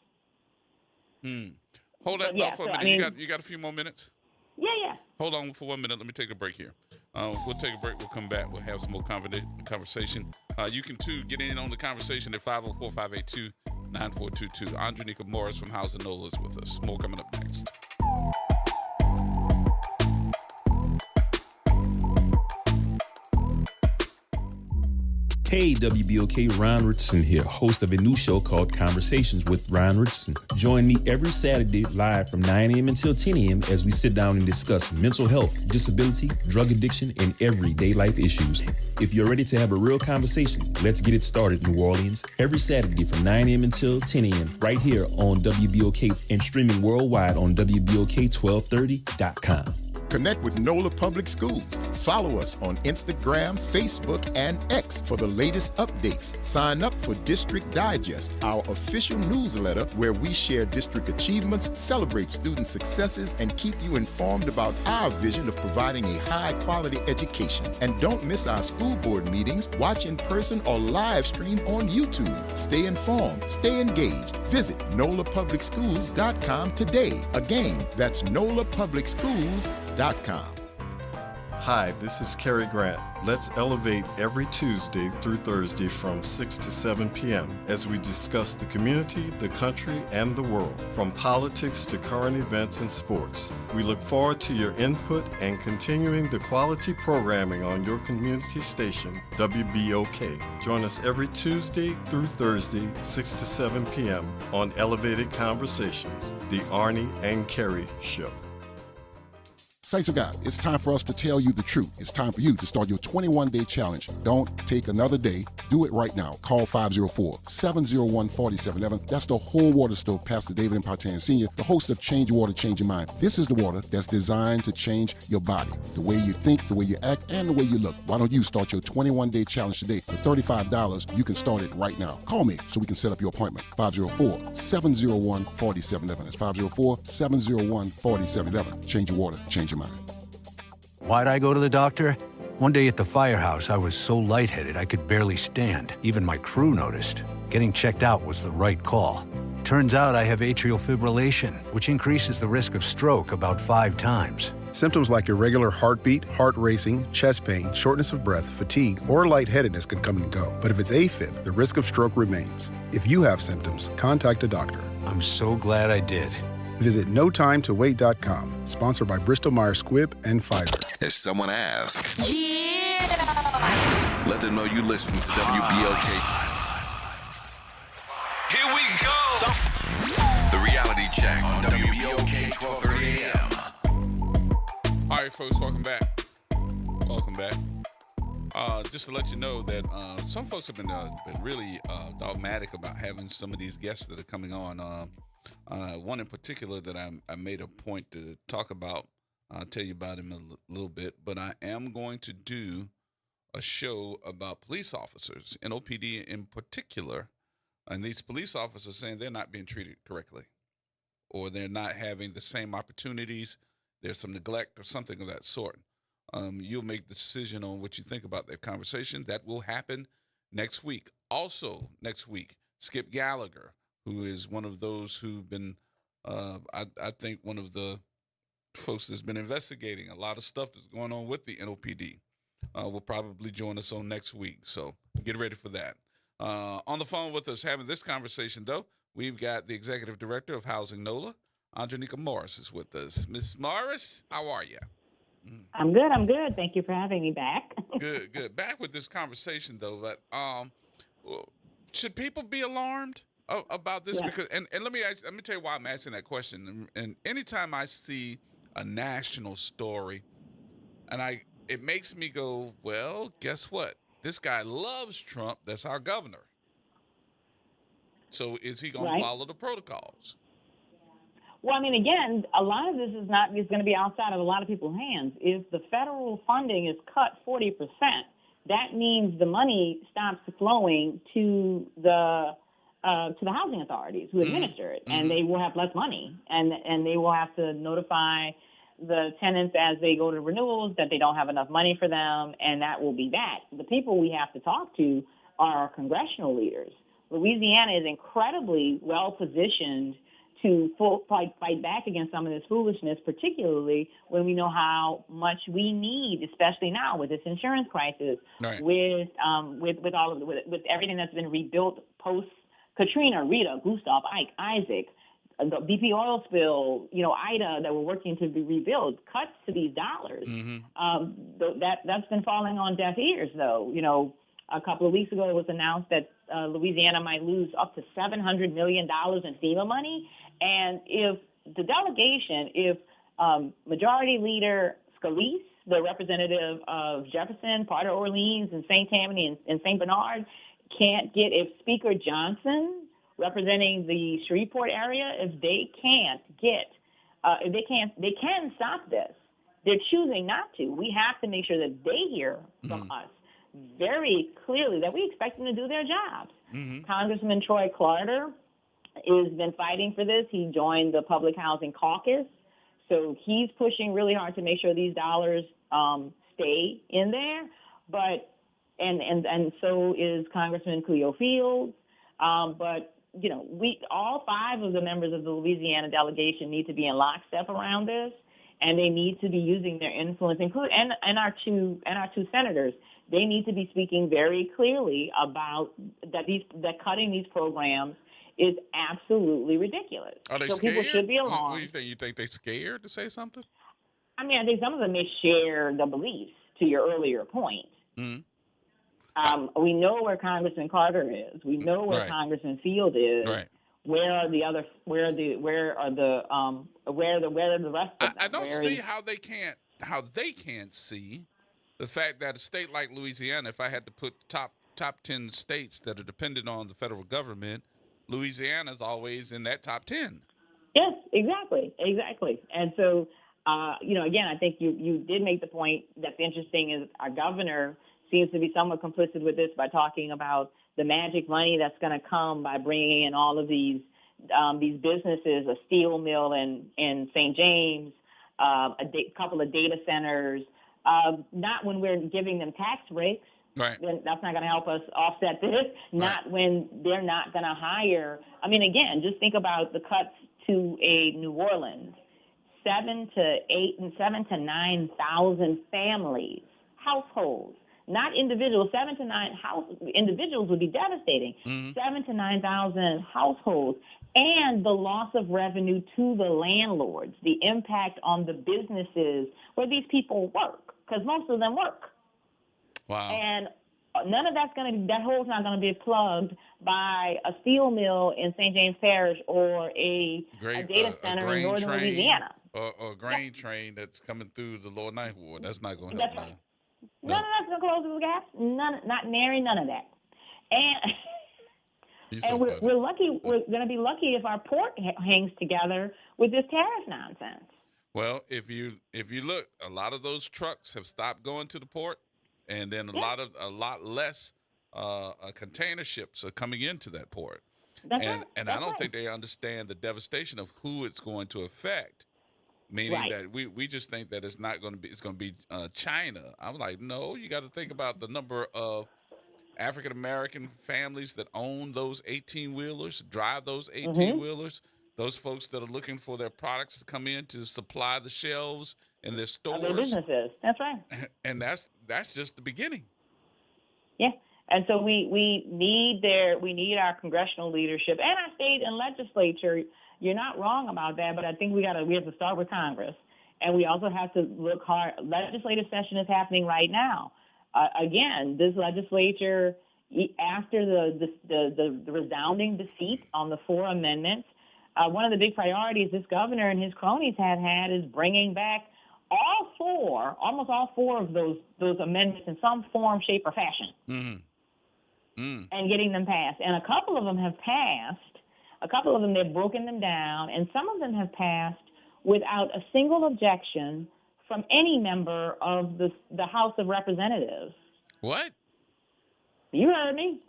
Hold that thought for a minute. You got a few more minutes?
Yeah.
Hold on for 1 minute. Let me take a break here. We'll take a break. We'll come back. We'll have some more conversation. You can, too, get in on the conversation at 504-582-9422. Andrew Morris from Housing NOLA is with us. More coming up next.
Hey, WBOK, Ryan Richardson here, host of a new show called Conversations with Ryan Richardson. Join me every Saturday live from 9 a.m. until 10 a.m. as we sit down and discuss mental health, disability, drug addiction, and everyday life issues. If you're ready to have a real conversation, let's get it started, New Orleans, every Saturday from 9 a.m. until 10 a.m. right here on WBOK and streaming worldwide on WBOK1230.com.
Connect with NOLA Public Schools. Follow us on Instagram, Facebook, and X for the latest updates. Sign up for District Digest, our official newsletter where we share district achievements, celebrate student successes, and keep you informed about our vision of providing a high-quality education. And don't miss our school board meetings. Watch in person or live stream on YouTube. Stay informed. Stay engaged. Visit NOLAPublicSchools.com today. Again, that's NOLAPublicSchools.com.
Hi, this is Cary Grant. Let's elevate every Tuesday through Thursday from 6 to 7 p.m. as we discuss the community, the country, and the world, from politics to current events and sports. We look forward to your input and continuing the quality programming on your community station, WBOK. Join us every Tuesday through Thursday, 6 to 7 p.m. on Elevated Conversations, the Arnie and Cary Show.
Saints of God, it's time for us to tell you the truth. It's time for you to start your 21-day challenge. Don't take another day. Do it right now. Call 504-701-4711. That's the Whole Water Stove, Pastor David Impartian Sr., the host of Change Your Water, Change Your Mind. This is the water that's designed to change your body, the way you think, the way you act, and the way you look. Why don't you start your 21-day challenge today? For $35, you can start it right now. Call me so we can set up your appointment. 504-701-4711. That's 504-701-4711. Change your water, change your mind.
Why'd I go to the doctor? One day at the firehouse, I was so lightheaded I could barely stand. Even my crew noticed. Getting checked out was the right call. Turns out I have atrial fibrillation, which increases the risk of stroke about 5 times.
Symptoms like irregular heartbeat, heart racing, chest pain, shortness of breath, fatigue, or lightheadedness can come and go. But if it's AFib, the risk of stroke remains. If you have symptoms, contact a doctor.
I'm so glad I did.
Visit NoTimeToWait.com, sponsored by Bristol-Myers Squibb and Pfizer.
If someone asks, let them know you listen to WBOK. Here we go. The reality check on WBOK 1230 AM.
All right, folks, welcome back. Welcome back. Just to let you know that some folks have been really dogmatic about having some of these guests that are coming on. One in particular that I made a point to talk about. I'll tell you about him a little bit, but I am going to do a show about police officers, NOPD in particular, and these police officers saying they're not being treated correctly or they're not having the same opportunities. There's some neglect or something of that sort. You'll make the decision on what you think about that conversation. That will happen next week. Also, next week, Skip Gallagher, who is one of those who've been, I think, one of the folks that's been investigating a lot of stuff that's going on with the NOPD, will probably join us on next week. So get ready for that. On the phone with us having this conversation, though, we've got the Executive Director of Housing NOLA, Andronika Morris, is with us. Ms. Morris, how are you?
I'm good. Thank you for having me back.
Good. Back with this conversation, though, but should people be alarmed about this?
Yes.
Because and let me tell you why I'm asking that question. And anytime I see a national story, and it makes me go, well, guess what? This guy loves Trump. That's our governor. So is he going to follow the protocols?
Well, I mean, again, a lot of this is going to be outside of a lot of people's hands. If the federal funding is cut 40%, that means the money stops flowing to the housing authorities who administer it, and they will have less money, and they will have to notify the tenants as they go to renewals that they don't have enough money for them, and that will be that. The people we have to talk to are our congressional leaders. Louisiana is incredibly well positioned to fight back against some of this foolishness, particularly when we know how much we need, especially now with this insurance crisis, right. with everything that's been rebuilt post Katrina, Rita, Gustav, Ike, Isaac, the BP oil spill, Ida, that we're working to be rebuilt, cuts to these dollars. That's been falling on deaf ears, though. A couple of weeks ago, it was announced that Louisiana might lose up to $700 million in FEMA money. And if the delegation, if Majority Leader Scalise, the representative of Jefferson, part of Orleans, and St. Tammany and St. Bernard, can't get, if Speaker Johnson, representing the Shreveport area, if they can't get, they can stop this. They're choosing not to. We have to make sure that they hear from us very clearly that we expect them to do their jobs. Congressman Troy Clarter has been fighting for this. He joined the Public Housing Caucus, so he's pushing really hard to make sure these dollars stay in there. But and so is Congressman Cleo Fields. But you know, all 5 of the members of the Louisiana delegation need to be in lockstep around this, and they need to be using their influence, and our two senators. They need to be speaking very clearly about that cutting these programs is absolutely ridiculous.
Are they
so
scared?
People should be alarmed.
What do you think? You think they're scared to say something?
I mean, I think some of them may share the beliefs. To your earlier point, we know where Congressman Carter is. We know where Congressman Field is.
Right.
Where are the other? Where are the rest of them?
I don't see how they can't see the fact that a state like Louisiana, if I had to put top 10 states that are dependent on the federal government, Louisiana is always in that top 10.
Yes, exactly. And so, again, I think you did make the point that's interesting is our governor seems to be somewhat complicit with this by talking about the magic money that's going to come by bringing in all of these businesses, a steel mill in St. James, a couple of data centers. Not when we're giving them tax breaks.
Right.
Then that's not going to help us offset this. Not when they're not going to hire. I mean, again, just think about the cuts to a New Orleans. 7,000 to 9,000 families, households, not individuals. 7 to 9 individuals would be devastating. 7,000 to 9,000 households, and the loss of revenue to the landlords, the impact on the businesses where these people work, because most of them work.
Wow.
And none of that hole's not going to be plugged by a steel mill in St. James Parish or a data center in northern Louisiana.
Or a grain train that's coming through the Lower Ninth Ward. That's not going to help.
Right. None of that's going to close those gaps. Not nary none of that. And we're lucky. We're going to be lucky if our port hangs together with this tariff nonsense.
Well, if you look, a lot of those trucks have stopped going to the port, and then a lot less container ships are coming into that port. And I don't think they understand the devastation of who it's going to affect. Meaning that we just think that it's going to be China. I'm like, no, you got to think about the number of African American families that own those 18-wheelers, drive those 18-wheelers, those folks that are looking for their products to come in to supply the shelves in their stores.
Their businesses. That's right.
And that's just the beginning.
Yeah. And so we need our congressional leadership and our state and legislature. You're not wrong about that, but I think we have to start with Congress, and we also have to look hard. Legislative session is happening right now. Again, this legislature, after the resounding defeat on the 4 amendments, one of the big priorities this governor and his cronies have had is bringing back almost all four of those amendments in some form, shape, or fashion, and getting them passed. And a couple of them have passed. A couple of them, they've broken them down, and some of them have passed without a single objection from any member of the House of Representatives.
What?
You heard me.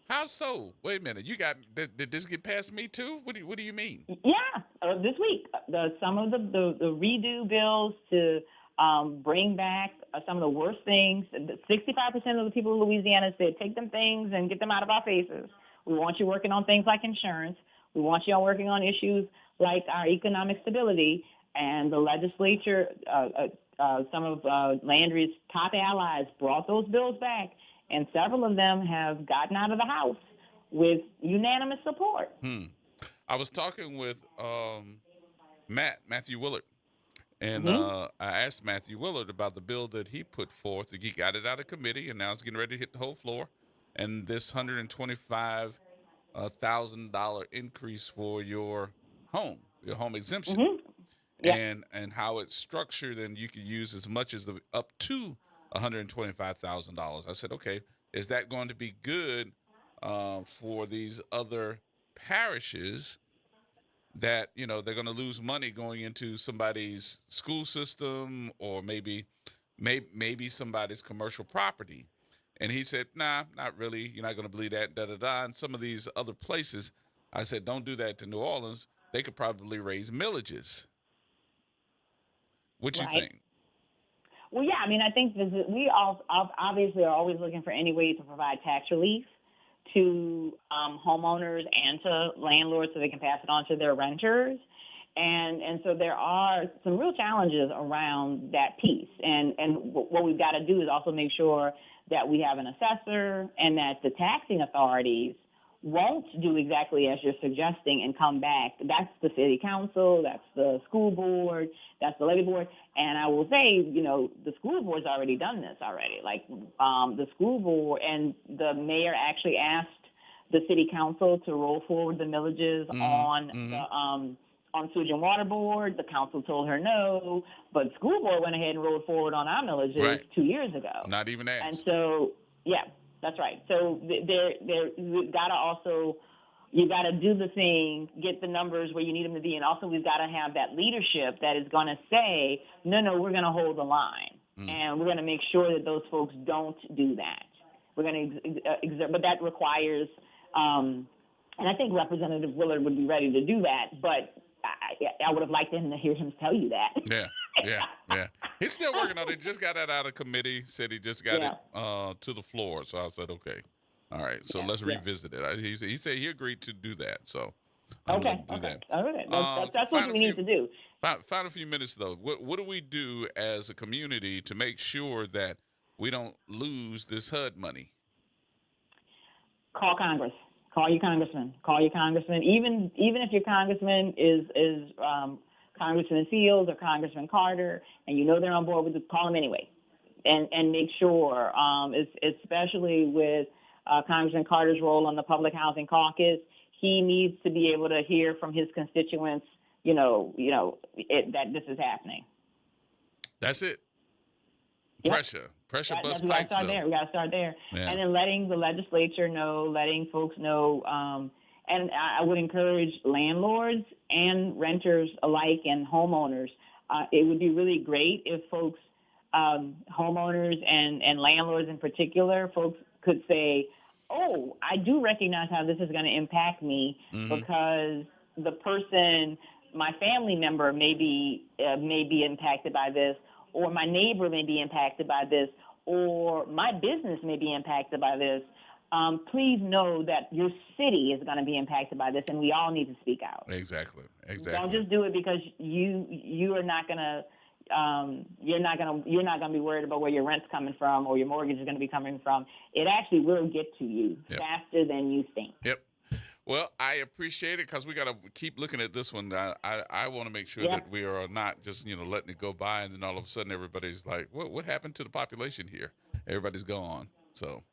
How so? Wait a minute. Did this get past me too? What do you mean?
Yeah, this week. Some of the redo bills to bring back some of the worst things. 65% of the people of Louisiana said, take them things and get them out of our faces. We want you working on things like insurance. We want you all working on issues like our economic stability. And the legislature, some of Landry's top allies brought those bills back, and several of them have gotten out of the House with unanimous support.
I was talking with Matthew Willard, And I asked Matthew Willard about the bill that he put forth. He got it out of committee, and now it's getting ready to hit the whole floor. And this $125,000 increase for your home exemption, and how it's structured, and you can use as much as up to $125,000. I said, okay, is that going to be good for these other parishes that, you know, they're going to lose money going into somebody's school system or maybe somebody's commercial property? And he said, nah, not really. You're not going to believe that, da-da-da. And some of these other places, I said, don't do that to New Orleans. They could probably raise millages. What you think?
Well, yeah, I mean, I think we all obviously are always looking for any way to provide tax relief to homeowners and to landlords so they can pass it on to their renters. And so there are some real challenges around that piece. And what we've got to do is also make sure that we have an assessor and that the taxing authorities won't do exactly as you're suggesting and come back. That's the city council, that's the school board, that's the levy board. And I will say, you know, the school board's already done this already. Like the school on the mayor actually asked the city council to roll forward the millages on Sewage and Water Board. The council told her no, but school board went ahead and rolled forward on our millages 2 years ago.
Not even asked.
And so, yeah, that's right. So you got to do the thing, get the numbers where you need them to be, and also we've got to have that leadership that is going to say, no, we're going to hold the line, and we're going to make sure that those folks don't do that. We're going to, but that requires, and I think Representative Willard would be ready to do that, but I would have liked him to hear him tell you that.
Yeah. He's still working on it. He just got that out of committee. Said he just got it to the floor. So I said, okay, all right. So let's revisit it. He said he agreed to do that. So I'm gonna do that.
All right. That's what we need to do.
Final few minutes though. What do we do as a community to make sure that we don't lose this HUD money?
Call Congress. Call your congressman. Even if your congressman is Congressman Fields or Congressman Carter, and you know they're on board with it, call them anyway, and make sure, especially with Congressman Carter's role on the Public Housing Caucus, he needs to be able to hear from his constituents, that this is happening.
That's it. Pressure bust pipes. We got
to start there.
Yeah.
And then letting the legislature know, letting folks know. And I would encourage landlords and renters alike and homeowners. It would be really great if folks, homeowners and landlords in particular, folks could say, oh, I do recognize how this is going to impact me because the person, my family member may be impacted by this, or my neighbor may be impacted by this, or my business may be impacted by this. Please know that your city is going to be impacted by this, and we all need to speak out.
Exactly.
Don't just do it because you are not going to you're not going to be worried about where your rent's coming from or your mortgage is going to be coming from. It actually will get to you faster than you think.
Yep. Well, I appreciate it because we got to keep looking at this one. I want to make sure that we are not just letting it go by, and then all of a sudden everybody's like, what happened to the population here? Everybody's gone. So.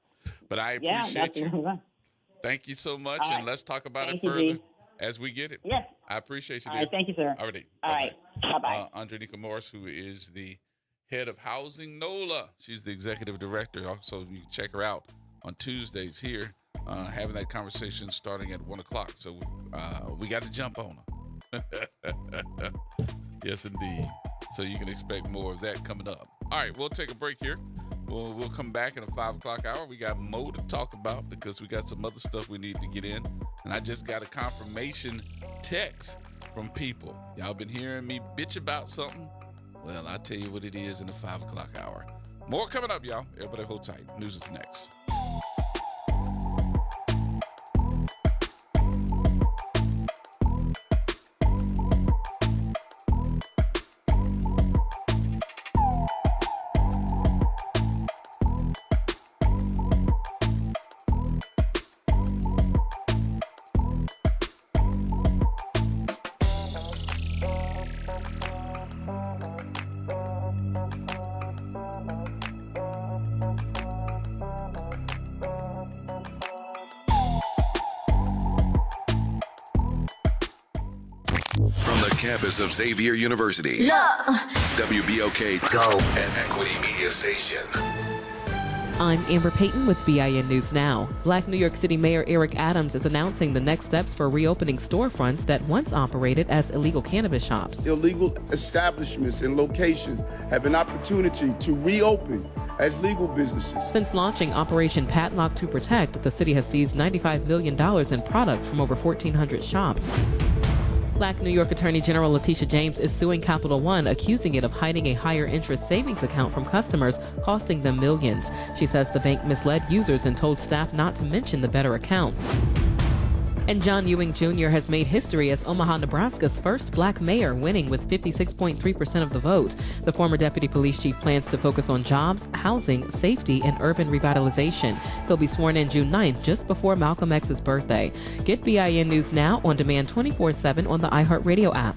But I appreciate you. Thank you so much, and let's talk about it further as we get it.
Yes.
I appreciate you,
dear. All right, thank you, sir.
All right.
Bye-bye.
Andrenica Morris, who is the head of Housing NOLA. She's the executive director. So you can check her out on Tuesdays here, having that conversation starting at 1 o'clock. So we got to jump on her. Yes, indeed. So you can expect more of that coming up. All right, we'll take a break here. We'll come back in a 5 o'clock hour. We got more to talk about because we got some other stuff we need to get in. And I just got a confirmation text from people. Y'all been hearing me bitch about something? Well, I'll tell you what it is in the 5 o'clock hour. More coming up, y'all. Everybody hold tight. News is next.
From the campus of Xavier University, WBOK Go and Equity Media Station.
I'm Amber Payton with BIN News Now. Black New York City Mayor Eric Adams is announcing the next steps for reopening storefronts that once operated as illegal cannabis shops.
Illegal establishments and locations have an opportunity to reopen as legal businesses.
Since launching Operation Padlock to Protect, the city has seized $95 million in products from over 1,400 shops. Black New York Attorney General Letitia James is suing Capital One, accusing it of hiding a higher interest savings account from customers, costing them millions. She says the bank misled users and told staff not to mention the better account. And John Ewing Jr. has made history as Omaha, Nebraska's first black mayor, winning with 56.3% of the vote. The former deputy police chief plans to focus on jobs, housing, safety, and urban revitalization. He'll be sworn in June 9th, just before Malcolm X's birthday. Get BIN News Now on demand 24/7 on the iHeartRadio app.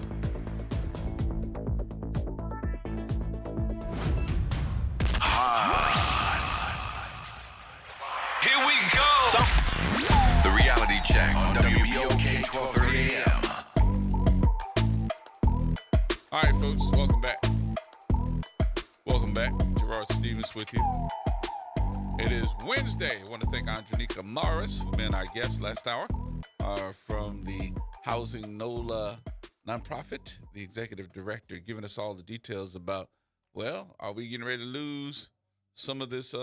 Here we go. The reality check on WBOK 1230 AM.
All right, folks, welcome back. Welcome back. Gerard Stevens with you. It is Wednesday. I want to thank Andronika Morris for being our guest last hour from the Housing NOLA nonprofit, the executive director, giving us all the details about, well, are we getting ready to lose some of this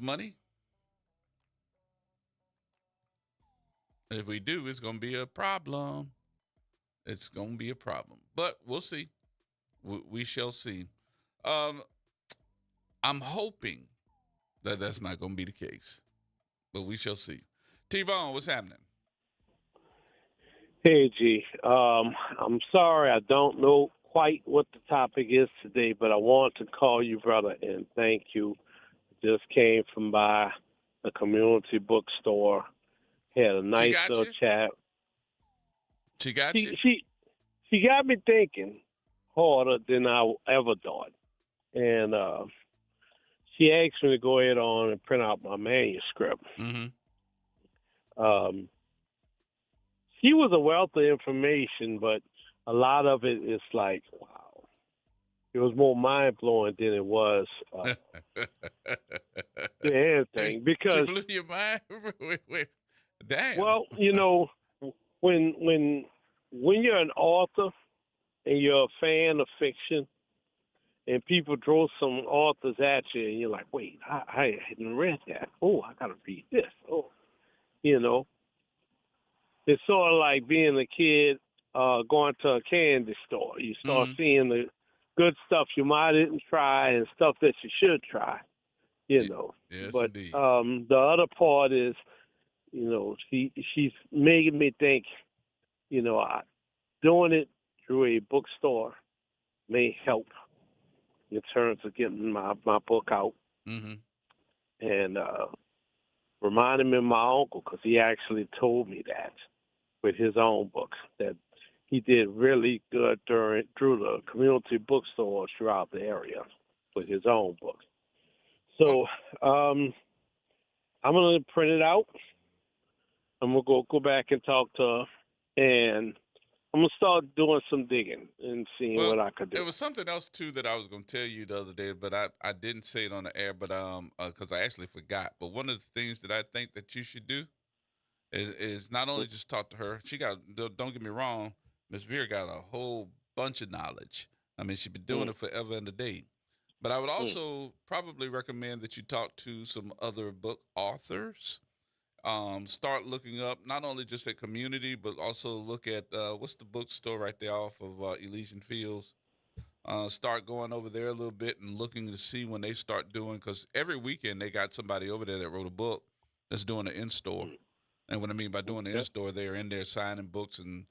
money? If we do, it's going to be a problem. It's going to be a problem. But we'll see. We shall see. I'm hoping that that's not going to be the case. But we shall see. T-Bone, what's happening?
Hey, G. I'm sorry I don't know quite what the topic is today, but I want to call you, brother, and thank you. Just came from by the community bookstore. Had a nice little chat.
She got you?
She got me thinking harder than I ever thought. And she asked me to go ahead on and print out my manuscript.
Mm-hmm.
She was a wealth of information, but a lot of it is like, wow. It was more mind-blowing than it was anything. Because
she blew your mind? Wait. Damn.
Well, you know, when you're an author and you're a fan of fiction and people throw some authors at you and you're like, wait, I hadn't read that. Oh, I got to read this. Oh, you know. It's sort of like being a kid going to a candy store. You start seeing the good stuff you might didn't try and stuff that you should try, you know.
Yes,
but
indeed.
The other part is, you know, she's making me think, you know, doing it through a bookstore may help in terms of getting my book out.
Mm-hmm.
And reminding me of my uncle, because he actually told me that with his own book, that he did really good through the community bookstores throughout the area with his own book. So I'm going to print it out. I'm going to go back and talk to her, and I'm going to start doing some digging and seeing what I could do.
There was something else, too, that I was going to tell you the other day, but I didn't say it on the air, but because I actually forgot. But one of the things that I think that you should do is not only just talk to her. She got, don't get me wrong, Miss Vera got a whole bunch of knowledge. I mean, she's been doing it forever and a day. But I would also probably recommend that you talk to some other book authors. Start looking up not only just at community, but also look at what's the bookstore right there off of Elysian Fields. Start going over there a little bit and looking to see when they start doing, because every weekend they got somebody over there that wrote a book that's doing an in-store. And what I mean by doing the in-store, they're in there signing books and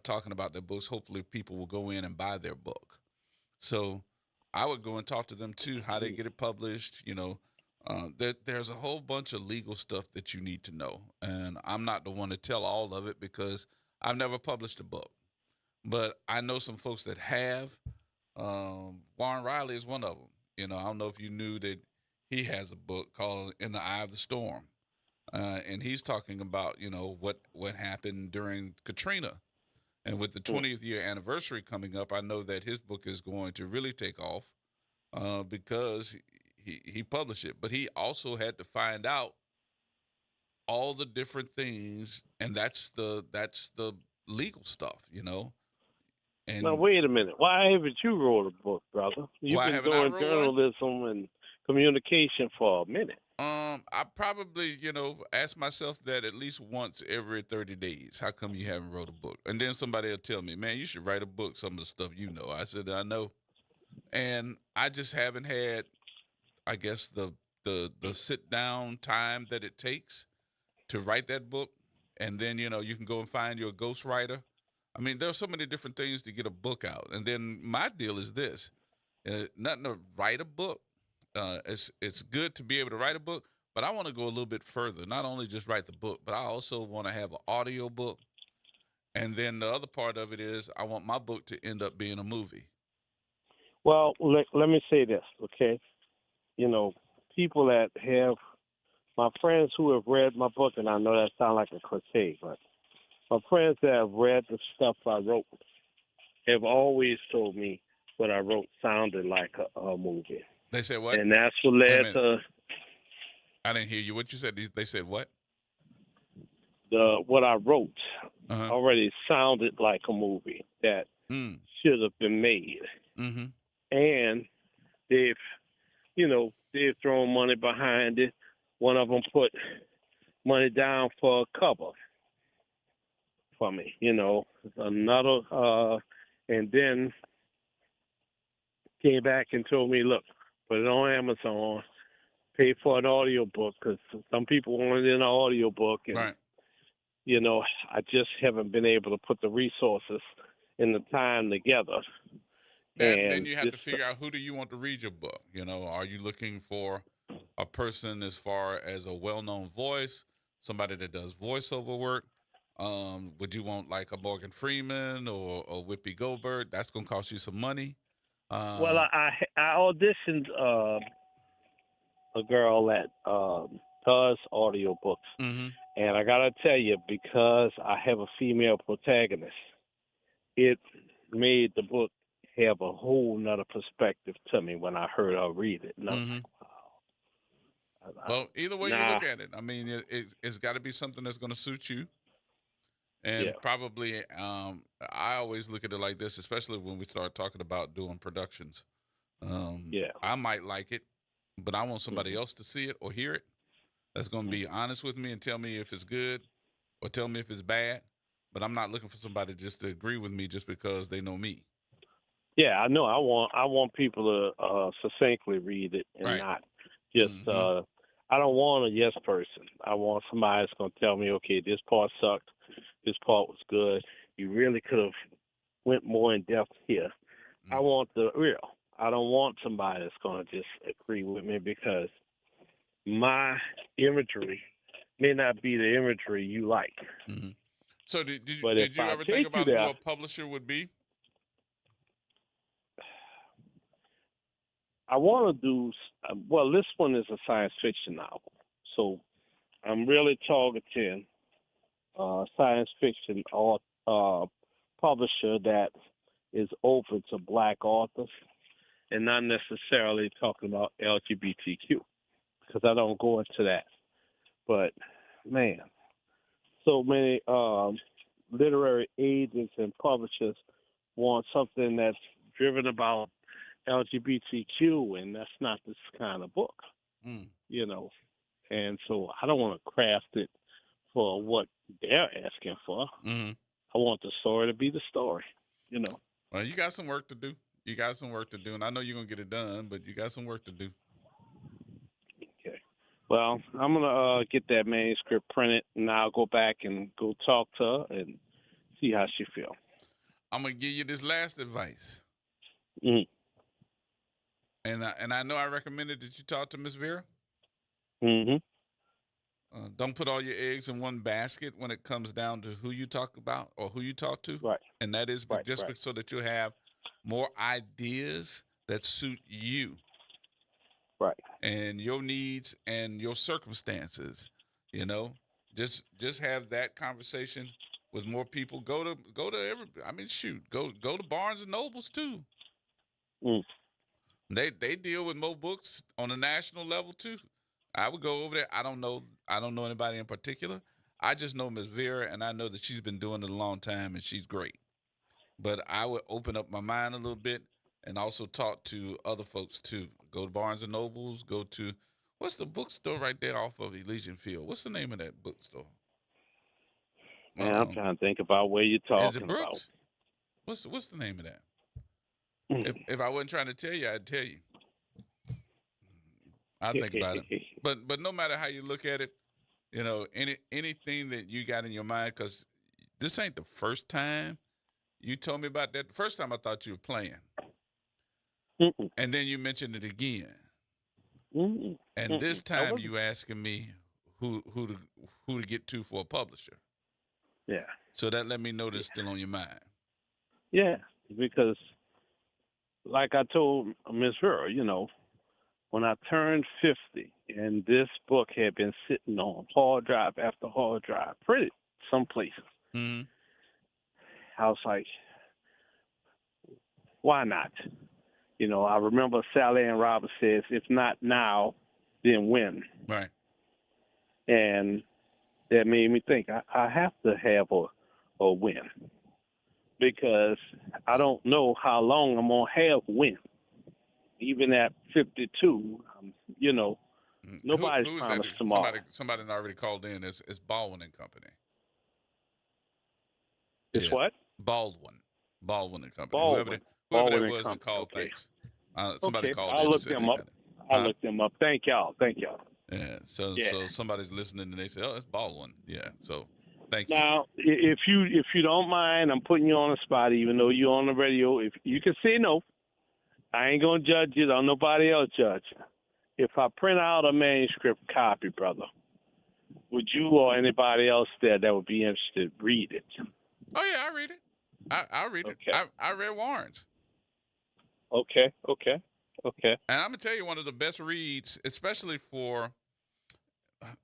talking about their books. Hopefully people will go in and buy their book. So I would go and talk to them too, how they get it published. You know, there's a whole bunch of legal stuff that you need to know. And I'm not the one to tell all of it because I've never published a book. But I know some folks that have. Warren Riley is one of them. You know, I don't know if you knew that he has a book called In the Eye of the Storm. and he's talking about what happened during Katrina, and with the 20th year anniversary coming up, I know that his book is going to really take off because he published it, but he also had to find out all the different things, and that's the legal stuff, And
now wait a minute. Why haven't you wrote a book, brother? You've been doing journalism and communication for a minute.
I probably, ask myself that at least once every 30 days. How come you haven't wrote a book? And then somebody will tell me, man, you should write a book, some of the stuff you know. I said, I know. And I just haven't had, I guess, the sit down time that it takes to write that book. And then, you can go and find your ghostwriter. I mean, there's so many different things to get a book out. And then my deal is this, nothing to write a book. It's good to be able to write a book, but I want to go a little bit further. Not only just write the book, but I also want to have an audio book. And then the other part of it is I want my book to end up being a movie.
Well, let me say this, okay? People that have, my friends who have read my book, and I know that sounds like a cliche, but my friends that have read the stuff I wrote have always told me what I wrote sounded like a movie.
They said what?
And that's what led to.
I didn't hear you. What you said? They said what?
What I wrote already sounded like a movie that should have been made.
Mm-hmm.
And they've thrown money behind it. One of them put money down for a cover for me, another, and then came back and told me, look, put it on Amazon, pay for an audio book, because some people want it in an audio book, and
right.
I just haven't been able to put the resources and the time together.
Then you have to figure out, who do you want to read your book? Are you looking for a person as far as a well-known voice, somebody that does voiceover work? Would you want like a Morgan Freeman or a Whoopi Goldberg? That's going to cost you some money.
Well, I auditioned a girl that does audiobooks.
Mm-hmm.
And I got to tell you, because I have a female protagonist, it made the book have a whole nother perspective to me when I heard her read it. And I was like, wow.
Well, either way you look at it, I mean, it's got to be something that's going to suit you. And probably, I always look at it like this, especially when we start talking about doing productions. I might like it, but I want somebody else to see it or hear it that's going to be honest with me and tell me if it's good or tell me if it's bad. But I'm not looking for somebody just to agree with me just because they know me.
Yeah, I know. I want people to succinctly read it and not just. I don't want a yes person. I want somebody that's going to tell me, okay, this part sucked, this part was good. You really could have went more in depth here. I want the real. I don't want somebody that's going to just agree with me, because my imagery may not be the imagery you like.
Mm-hmm. So did you
I
ever think about who a publisher would be?
I want to do, well, this one is a science fiction novel. So I'm really targeting science fiction publisher that is open to Black authors, and not necessarily talking about LGBTQ, because I don't go into that. But, man, so many literary agents and publishers want something that's driven about LGBTQ, and that's not this kind of book, and so I don't want to craft it for what they're asking for.
Mm-hmm.
I want the story to be the story,
Well, you got some work to do. And I know you're going to get it done, but you got some work to do.
Okay. Well, I'm going to get that manuscript printed, and I'll go back and go talk to her and see how she feels.
I'm going to give you this last advice.
Mm-hmm.
And I know I recommended that you talk to Miss Vera.
Mm-hmm.
Don't put all your eggs in one basket when it comes down to who you talk about or who you talk to.
Right.
And that is so that you have more ideas that suit you.
Right.
And your needs and your circumstances. You know, just have that conversation with more people. Go to every. I mean, shoot, go to Barnes and Nobles too. They deal with more books on a national level too. I would go over there. I don't know anybody in particular. I just know Miss Vera, and I know that she's been doing it a long time, and she's great. But I would open up my mind a little bit and also talk to other folks too. Go to Barnes and Nobles. Go to what's the bookstore right there off of Elysian Field? What's the name of that bookstore?
Man, I'm trying to think about where you're talking
Is it Brooks?
about.
What's the name of that? If I wasn't trying to tell you, I'd tell you. I'll think about it. But no matter how you look at it, you know, anything that you got in your mind, because this ain't the first time you told me about that. The first time I thought you were playing. And then you mentioned it again. And this time you asking me who to get to for a publisher.
Yeah.
So that let me know that's still on your mind.
Yeah, because like I told Miss Vera, you know, when I turned 50 and this book had been sitting on hard drive after hard drive, printed some places, I was like, why not? You know, I remember Sally Ann Roberts says, if not now, then when?
Right.
And that made me think I have to have a win, because I don't know how long I'm going to have win. Even at 52, you know, nobody's
who is
promised
that?
tomorrow.
Somebody already called in. It's Baldwin and Company.
It's what?
Baldwin and Company.
Baldwin.
Whoever
Baldwin
that was that called,
okay.
thanks. Somebody called
I'll
in.
look them up. I'll look them up. Thank y'all.
Yeah. So somebody's listening and they say, "Oh, it's Baldwin." Yeah. So thank you.
Now, if you don't mind, I'm putting you on the spot, even though you're on the radio. If you can say no, I ain't gonna judge you. Don't nobody else judge you. If I print out a manuscript copy, brother, would you or anybody else there that would be interested read it?
Oh yeah, I read it. I read it. I read Warren's.
Okay.
And I'm gonna tell you, one of the best reads, especially for.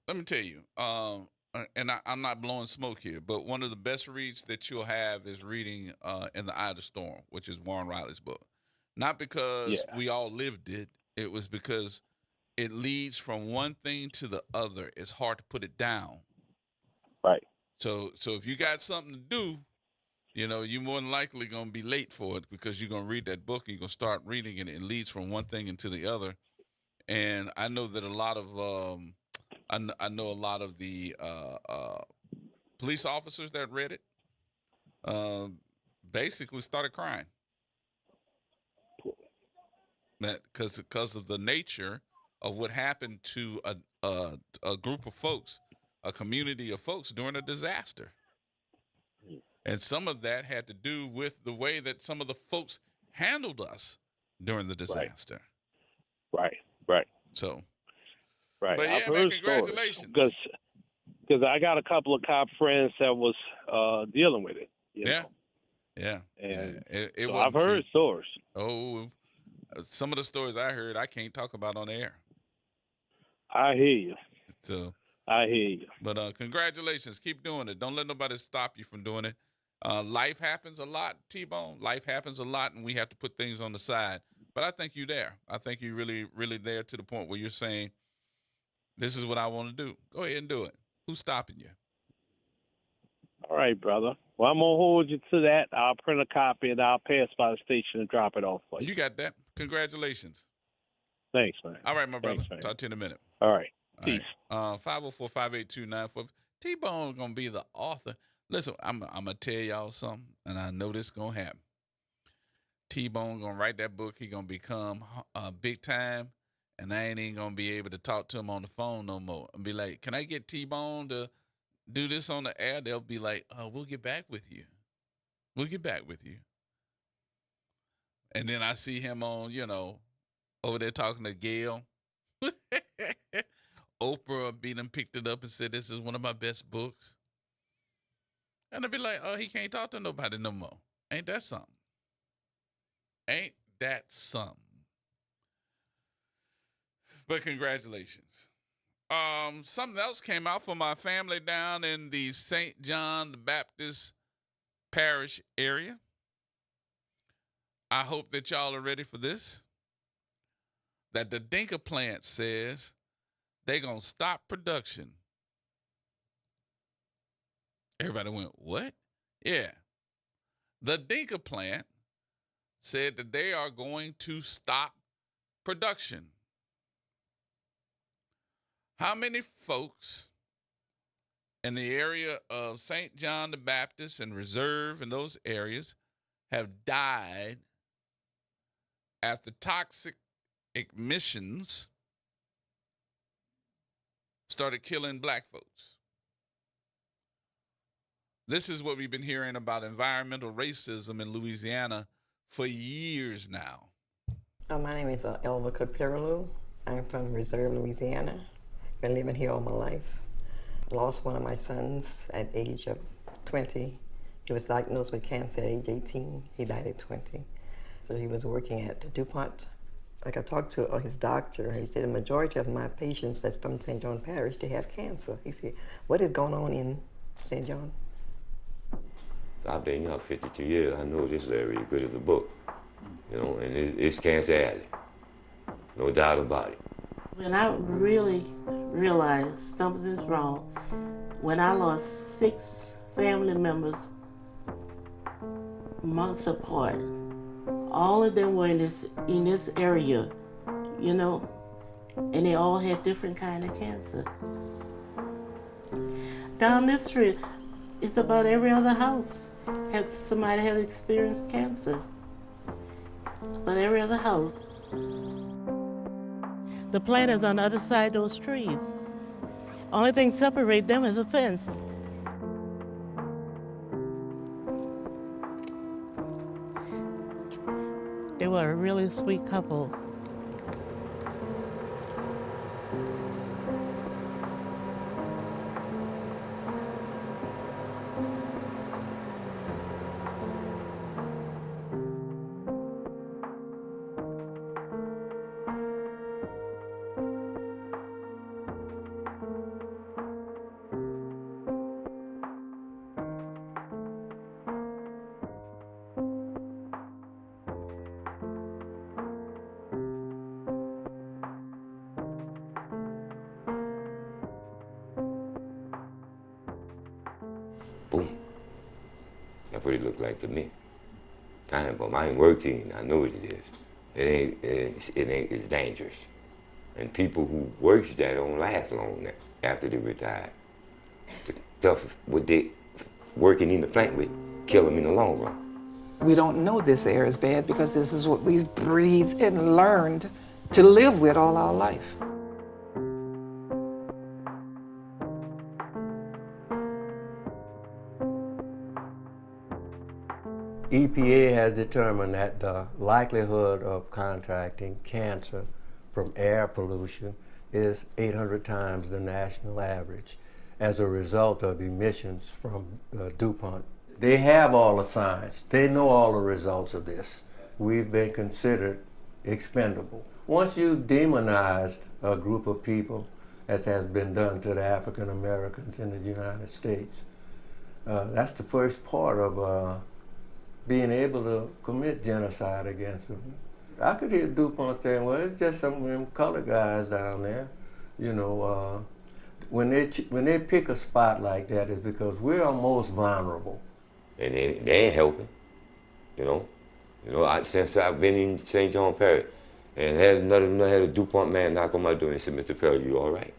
Let me tell you, and I'm not blowing smoke here, but one of the best reads that you'll have is reading In the Eye of the Storm, which is Warren Riley's book. Not because we all lived it. It was because it leads from one thing to the other. It's hard to put it down.
Right.
So if you got something to do, you know, you're more than likely going to be late for it, because you're going to read that book and you're going to start reading it. It leads from one thing into the other. And I know that a lot of I know a lot of the police officers that read it basically started crying. That because of the nature of what happened to a group of folks, a community of folks during a disaster. And some of that had to do with the way that some of the folks handled us during the disaster.
Right.
So,
right.
But
I've
yeah,
heard
man, congratulations.
Because I got a couple of cop friends that was dealing with it. You know?
Yeah.
And
It
so
wasn't
I've heard
cute.
stories.
Oh, some of the stories I heard, I can't talk about on air.
I hear you.
So
I hear you.
But congratulations. Keep doing it. Don't let nobody stop you from doing it. Life happens a lot, T-Bone. Life happens a lot, and we have to put things on the side. But I think you're there. I think you're really, really there to the point where you're saying, this is what I want to do. Go ahead and do it. Who's stopping you?
All right, brother. Well, I'm going to hold you to that. I'll print a copy, and I'll pass by the station and drop it off for you.
You got that. Congratulations.
Thanks, man.
All right, my brother.
Thanks, man.
Talk to you in a minute.
All right. Peace.
504-582-94. T-Bone going to be the author. Listen, I'm going to tell y'all something, and I know this going to happen. T-Bone going to write that book. He going to become big time, and I ain't even going to be able to talk to him on the phone no more. And be like, can I get T-Bone to do this on the air? They'll be like, we'll get back with you. We'll get back with you. And then I see him on, over there talking to Gail. Oprah beat him, picked it up and said, this is one of my best books. And I'd be like, he can't talk to nobody no more. Ain't that something? Ain't that something? But congratulations. Something else came out for my family down in the St. John the Baptist Parish area. I hope that y'all are ready for this. That the Dinka plant says they're going to stop production. Everybody went, what? Yeah. The Dinka plant said that they are going to stop production. How many folks in the area of St. John the Baptist and Reserve and those areas have died after toxic emissions started killing black folks? This is what we've been hearing about environmental racism in Louisiana for years now.
My name is Elva Capirlu. I'm from Reserve, Louisiana. Been living here all my life. Lost one of my sons at age of 20. He was diagnosed with cancer at age 18. He died at 20. So he was working at DuPont. Like I talked to his doctor, he said the majority of my patients that's from St. John Parish, they have cancer. He said, what is going on in St. John?
So I've been here 52 years. I know this area as good as a book, you know, and it's Cancer Alley. No doubt about it.
When I really realized something is wrong, when I lost 6 family members months apart, all of them were in this area, you know, and they all had different kind of cancer. Down this street, it's about every other house somebody has experienced cancer. But every other house. The plant is on the other side of those trees. Only thing separate them is a fence. They were a really sweet couple.
That's what it looked like to me. Time bomb. I ain't worked in. I know what it is. It's dangerous. And people who works there don't last long after they retire. The stuff what they working in the plant with kill them in the long run.
We don't know this air is bad because this is what we've breathed and learned to live with all our life.
EPA has determined that the likelihood of contracting cancer from air pollution is 800 times the national average as a result of emissions from DuPont. They have all the science. They know all the results of this. We've been considered expendable. Once you've demonized a group of people, as has been done to the African Americans in the United States, that's the first part of being able to commit genocide against them. I could hear DuPont saying, well, it's just some of them colored guys down there. You know, when they pick a spot like that, it's because we're our most vulnerable.
And they ain't helping, you know. Since I've been in St. John Parish, and had a DuPont man knock on my door and said, Mr. Perry, you all right?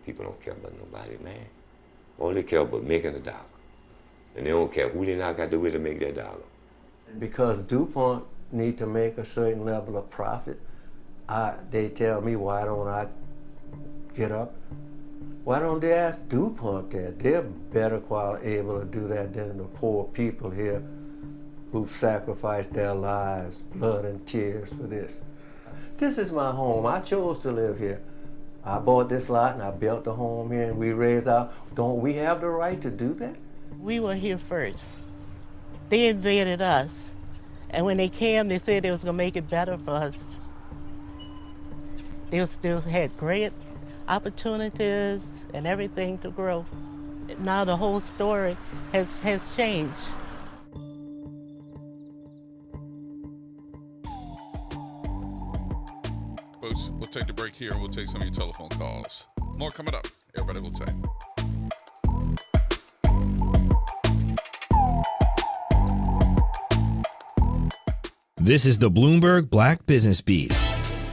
People don't care about nobody, man. All they care about making a dollar. And they don't care who they knock out the way to make that dollar.
Because DuPont need to make a certain level of profit, they tell me, why don't I get up? Why don't they ask DuPont that? They're better able to do that than the poor people here who've sacrificed their lives, blood and tears for this. This is my home. I chose to live here. I bought this lot and I built a home here and we raised our, don't we have the right to do that?
We were here first. They invaded us. And when they came, they said they was gonna make it better for us. They still had great opportunities and everything to grow. Now the whole story has changed.
Folks, we'll take the break here and we'll take some of your telephone calls. More coming up. Everybody will take.
This is the Bloomberg Black Business Beat.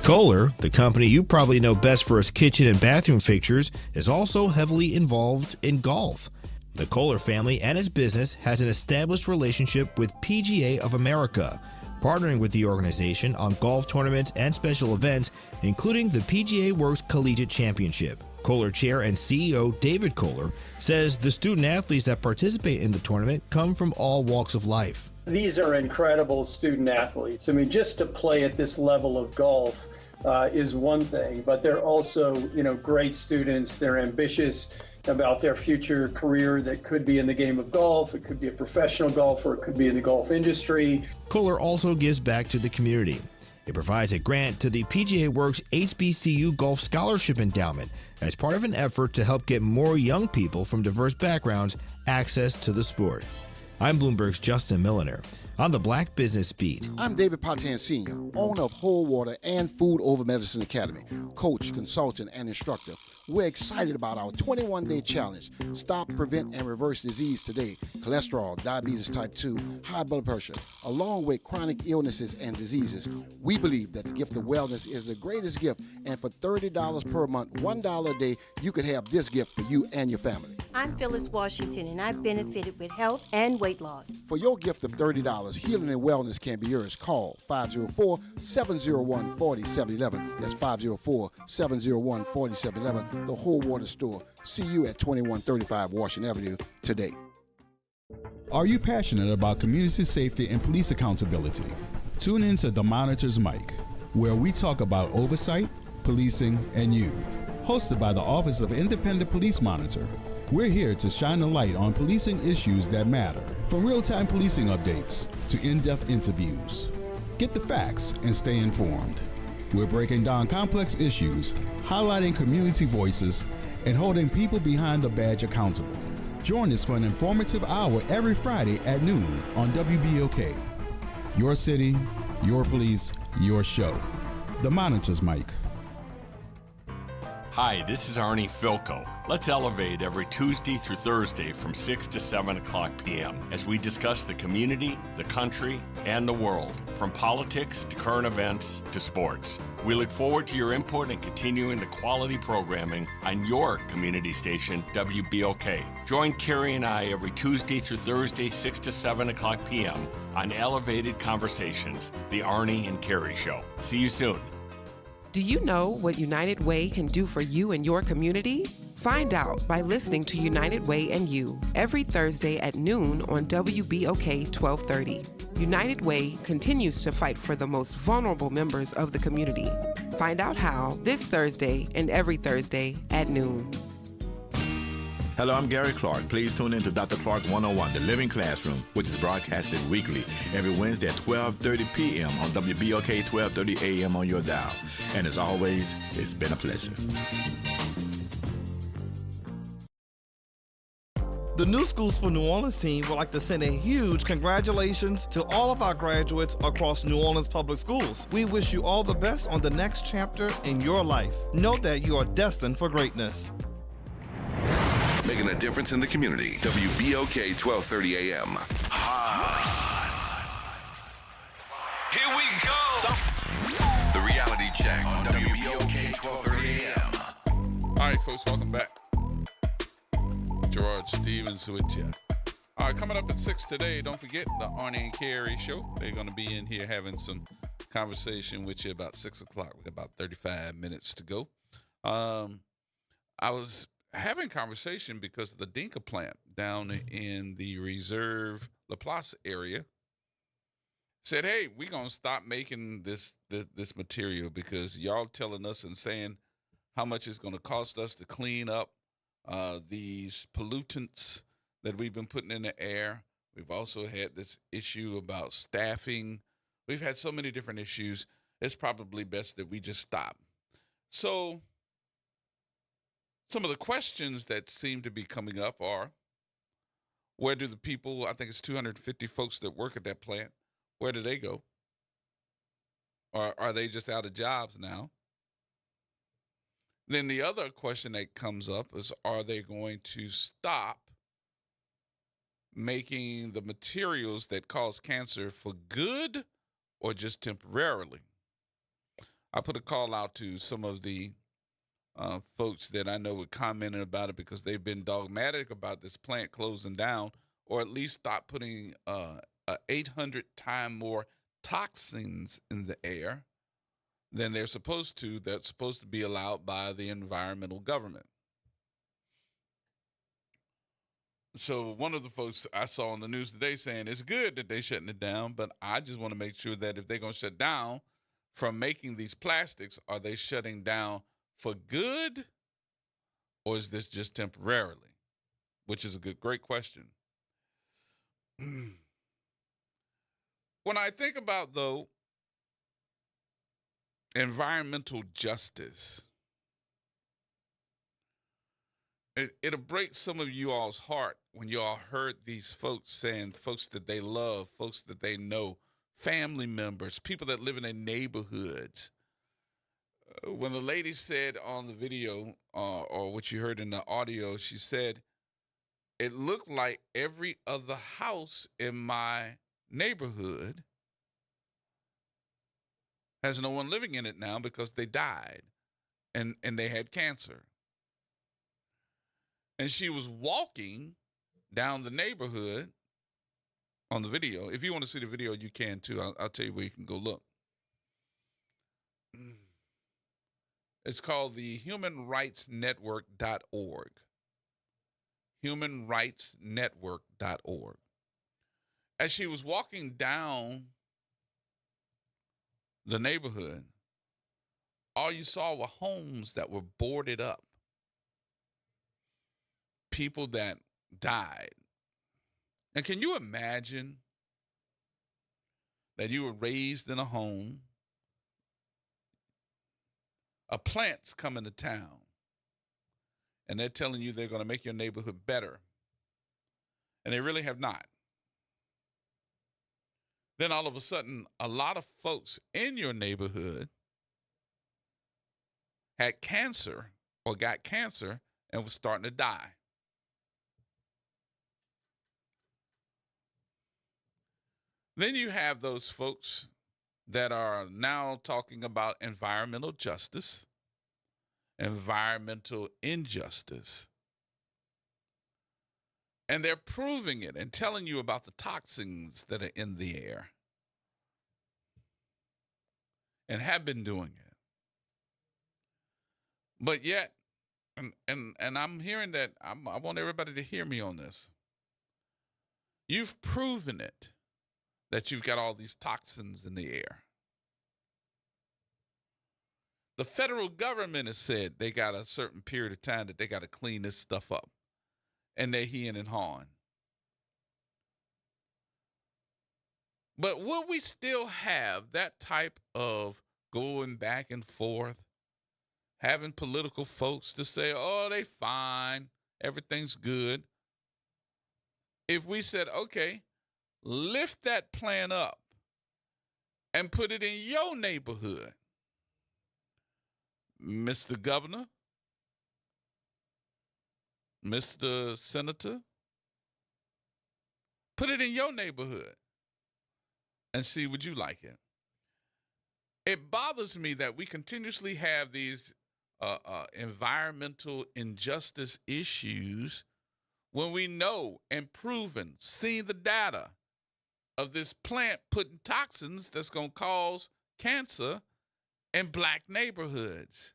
Kohler, the company you probably know best for its kitchen and bathroom fixtures, is also heavily involved in golf. The Kohler family and its business has an established relationship with PGA of America, partnering with the organization on golf tournaments and special events, including the PGA Works Collegiate Championship. Kohler Chair and CEO David Kohler says the student athletes that participate in the tournament come from all walks of life.
These are incredible student athletes. I mean, just to play at this level of golf is one thing, but they're also, great students. They're ambitious about their future career that could be in the game of golf. It could be a professional golfer. It could be in the golf industry.
Kohler also gives back to the community. It provides a grant to the PGA Works HBCU Golf Scholarship Endowment as part of an effort to help get more young people from diverse backgrounds access to the sport. I'm Bloomberg's Justin Milliner. On the Black Business Beat.
I'm David Patan Sr., owner of Whole Water and Food Over Medicine Academy, coach, consultant, and instructor. We're excited about our 21-day challenge. Stop, prevent, and reverse disease today. Cholesterol, diabetes type 2, high blood pressure, along with chronic illnesses and diseases. We believe that the gift of wellness is the greatest gift, and for $30 per month, $1 a day, you can have this gift for you and your family.
I'm Phyllis Washington, and I've benefited with health and weight loss.
For your gift of $30, healing and wellness can be yours. Call 504-701-4711. That's 504-701-4711. The Whole Water Store. See you at 2135 Washington Avenue today.
Are you passionate about community safety and police accountability? Tune in to The Monitor's Mic, where we talk about oversight, policing, and you. Hosted by the Office of Independent Police Monitor, we're here to shine a light on policing issues that matter, from real-time policing updates to in-depth interviews. Get the facts and stay informed. We're breaking down complex issues, highlighting community voices, and holding people behind the badge accountable. Join us for an informative hour every Friday at noon on WBOK. Your city, your police, your show. The Monitor's Mic.
Hi, this is Arnie Filko. Let's Elevate every Tuesday through Thursday from 6 to 7 o'clock p.m. as we discuss the community, the country, and the world, from politics to current events to sports. We look forward to your input and continuing the quality programming on your community station, WBOK. Join Carrie and I every Tuesday through Thursday, 6 to 7 o'clock p.m. on Elevated Conversations, the Arnie and Carrie Show. See you soon.
Do you know what United Way can do for you and your community? Find out by listening to United Way and You every Thursday at noon on WBOK 1230. United Way continues to fight for the most vulnerable members of the community. Find out how this Thursday and every Thursday at noon.
Hello, I'm Gary Clark. Please tune in to Dr. Clark 101, The Living Classroom, which is broadcasted weekly every Wednesday at 12:30 p.m. on WBOK 1230 a.m. on your dial. And as always, it's been a pleasure.
The New Schools for New Orleans team would like to send a huge congratulations to all of our graduates across New Orleans public schools. We wish you all the best on the next chapter in your life. Know that you are destined for greatness.
Making a difference in the community. WBOK 1230 AM. Here we go. The reality check on WBOK 1230 AM.
All right, folks, welcome back. Gerard Stevens with you. All right, coming up at 6 today, don't forget the Arnie and Carrie Show. They're going to be in here having some conversation with you about 6 o'clock. We got about 35 minutes to go. I was having conversation because of the Dinka plant down in the Reserve Laplace area said, hey, we're going to stop making this material because y'all telling us and saying how much it's going to cost us to clean up these pollutants that we've been putting in the air. We've also had this issue about staffing. We've had so many different issues. It's probably best that we just stop. So some of the questions that seem to be coming up are, where do the people, I think it's 250 folks that work at that plant, where do they go? Or are they just out of jobs now? Then the other question that comes up is, are they going to stop making the materials that cause cancer for good or just temporarily? I put a call out to some of the folks that I know were commenting about it because they've been dogmatic about this plant closing down, or at least stop putting 800 times more toxins in the air than they're supposed to. That's supposed to be allowed by the environmental government. So one of the folks I saw on the news today saying it's good that they're shutting it down, but I just want to make sure that if they're going to shut down from making these plastics, are they shutting down for good, or is this just temporarily? Which is a great question. When I think about, though, environmental justice, it'll break some of you all's heart when you all heard these folks saying, folks that they love, folks that they know, family members, people that live in their neighborhoods. When the lady said on the video, or what you heard in the audio, she said, it looked like every other house in my neighborhood has no one living in it now because they died and they had cancer. And she was walking down the neighborhood on the video. If you want to see the video, you can too. I'll tell you where you can go look. It's called the humanrightsnetwork.org. humanrightsnetwork.org. As she was walking down the neighborhood, all you saw were homes that were boarded up. People that died. And can you imagine that you were raised in a home, a plant's coming to town, and they're telling you they're going to make your neighborhood better, and they really have not. Then all of a sudden, a lot of folks in your neighborhood had cancer or got cancer and was starting to die. Then you have those folks that are now talking about environmental justice, environmental injustice. And they're proving it and telling you about the toxins that are in the air and have been doing it. But yet, and I'm hearing that, I want everybody to hear me on this. You've proven it, that you've got all these toxins in the air. The federal government has said they got a certain period of time that they got to clean this stuff up. And they're heeing and hawing. But will we still have that type of going back and forth, having political folks to say, oh, they fine, everything's good? If we said, okay, lift that plan up and put it in your neighborhood, Mr. Governor, Mr. Senator, put it in your neighborhood and see would you like it. It bothers me that we continuously have these environmental injustice issues when we know and proven, seen the data of this plant putting toxins that's going to cause cancer in black neighborhoods.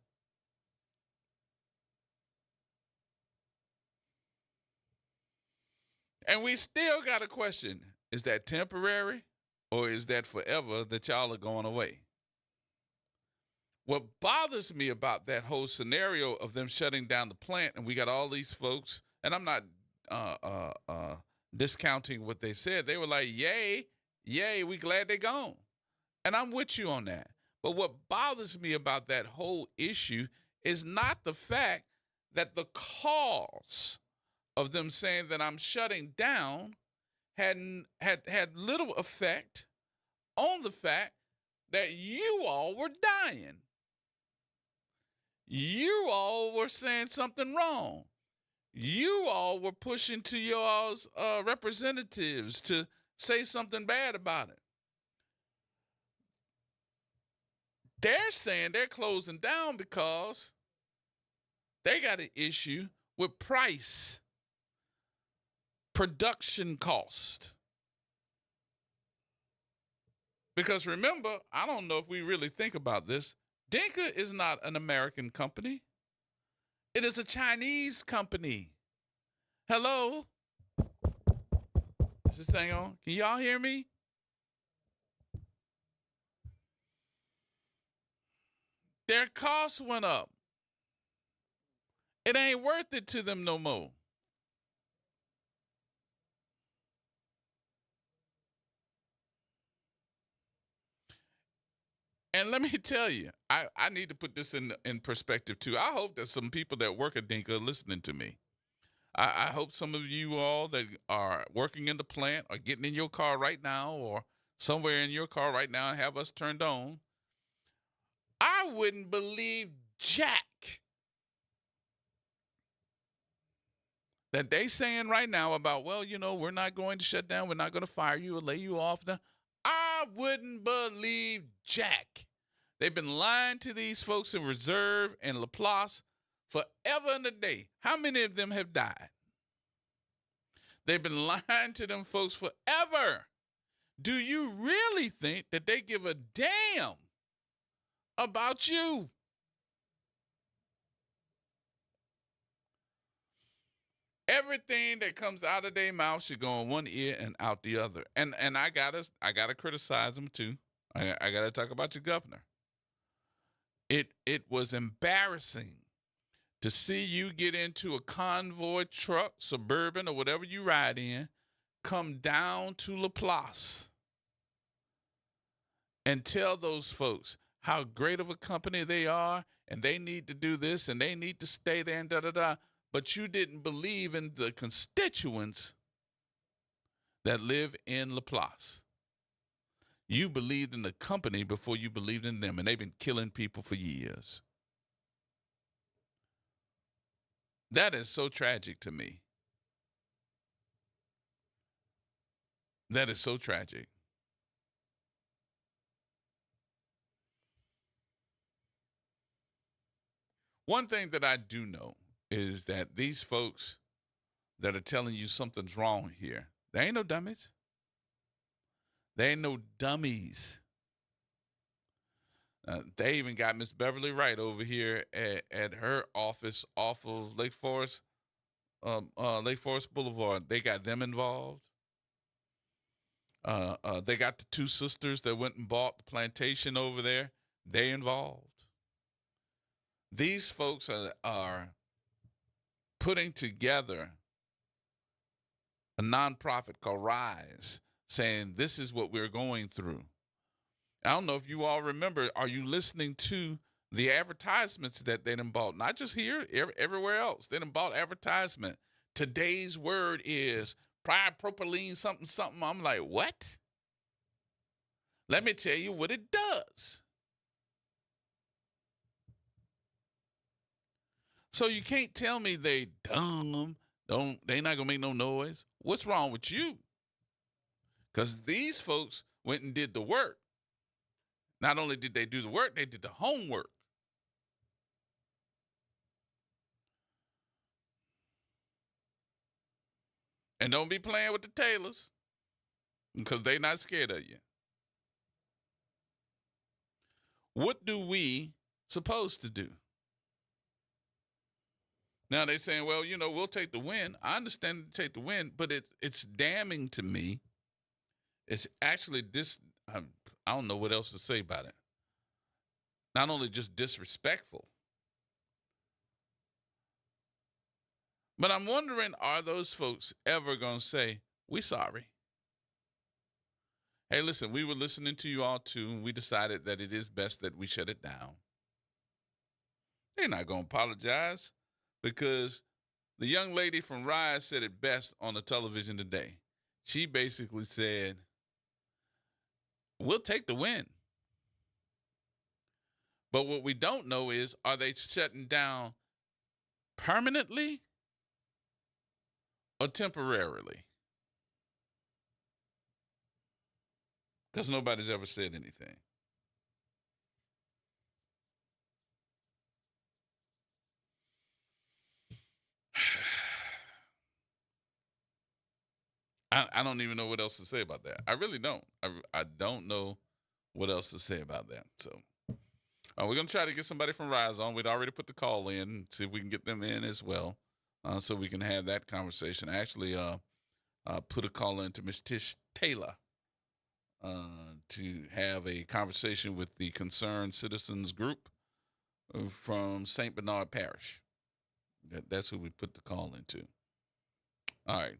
And we still got a question, is that temporary or is that forever that y'all are going away? What bothers me about that whole scenario of them shutting down the plant, and we got all these folks, and I'm not discounting what they said. They were like, yay, we glad they're gone. And I'm with you on that. But what bothers me about that whole issue is not the fact that the cause of them saying that I'm shutting down had little effect on the fact that you all were dying. You all were saying something wrong. You all were pushing to your all's representatives to say something bad about it. They're saying they're closing down because they got an issue with price, production cost. Because remember, I don't know if we really think about this, Dinka is not an American company. It is a Chinese company. Hello? Is this thing on? Can y'all hear me? Their costs went up. It ain't worth it to them no more. And let me tell you, I need to put this in perspective too. I hope that some people that work at Dinka are listening to me. I hope some of you all that are working in the plant are getting in your car right now or somewhere in your car right now and have us turned on. I wouldn't believe jack that they saying right now about, well, you know, we're not going to shut down. We're not going to fire you or lay you off. I wouldn't believe jack. They've been lying to these folks in Reserve and Laplace forever and a day. How many of them have died? They've been lying to them folks forever. Do you really think that they give a damn about you? Everything that comes out of their mouth should go in one ear and out the other. And I gotta criticize them too. I gotta talk about your governor. It was embarrassing to see you get into a convoy truck, Suburban, or whatever you ride in, come down to Laplace and tell those folks how great of a company they are and they need to do this and they need to stay there and da-da-da. But you didn't believe in the constituents that live in Laplace. You believed in the company before you believed in them, and they've been killing people for years. That is so tragic to me. That is so tragic. One thing that I do know is that these folks that are telling you something's wrong here, they ain't no dummies. They ain't no dummies. They even got Miss Beverly Wright over here at her office off of Lake Forest Boulevard. They got them involved. They got the two sisters that went and bought the plantation over there. They involved. These folks are putting together a nonprofit called Rise, saying this is what we're going through. I don't know if you all remember, are you listening to the advertisements that they done bought? Not just here, everywhere else. They done bought advertisement. Today's word is propylene something, something. I'm like, what? Let me tell you what it does. So you can't tell me they dumb, they not gonna make no noise. What's wrong with you? Because these folks went and did the work. Not only did they do the work, they did the homework. And don't be playing with the Taylors, because they not scared of you. What do we supposed to do? Now they're saying, well, you know, we'll take the win. I understand to take the win, but it's damning to me. It's actually I don't know what else to say about it. Not only just disrespectful, but I'm wondering, are those folks ever going to say, we sorry? Hey, listen, we were listening to you all too, and we decided that it is best that we shut it down. They're not going to apologize because the young lady from Rise said it best on the television today. She basically said, we'll take the win. But what we don't know is, are they shutting down permanently or temporarily? Because nobody's ever said anything. I don't even know what else to say about that. I really don't. I don't know what else to say about that. So we're going to try to get somebody from Rise on. We'd already put the call in, see if we can get them in as well, so we can have that conversation. I actually put a call in to Ms. Tish Taylor to have a conversation with the Concerned Citizens Group from St. Bernard Parish. That's who we put the call into. All right.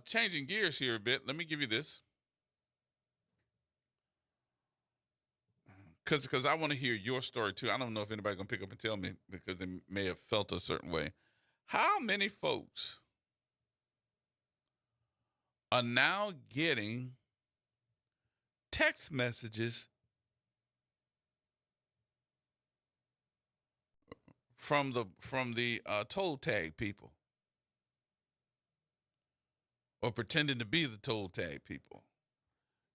Changing gears here a bit. Let me give you this. Because I want to hear your story, too. I don't know if anybody's going to pick up and tell me because they may have felt a certain way. How many folks are now getting text messages from the toll tag people, or pretending to be the toll tag people?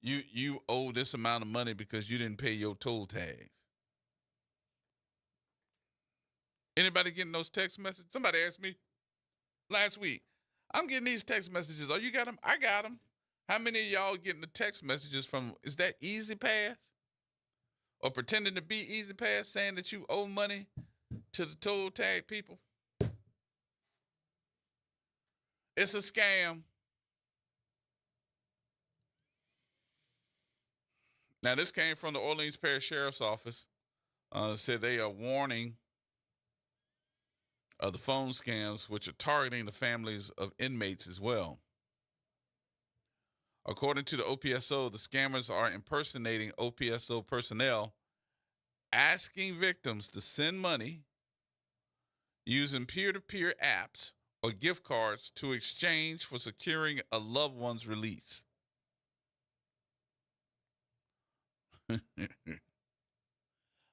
You owe this amount of money because you didn't pay your toll tags. Anybody getting those text messages? Somebody asked me last week, I'm getting these text messages. Oh, you got them? I got them. How many of y'all getting the text messages from, is that Easy Pass? Or pretending to be Easy Pass, saying that you owe money to the toll tag people? It's a scam. Now, this came from the Orleans Parish Sheriff's Office. Said they are warning of the phone scams, which are targeting the families of inmates as well. According to the OPSO, the scammers are impersonating OPSO personnel, asking victims to send money using peer-to-peer apps or gift cards to exchange for securing a loved one's release.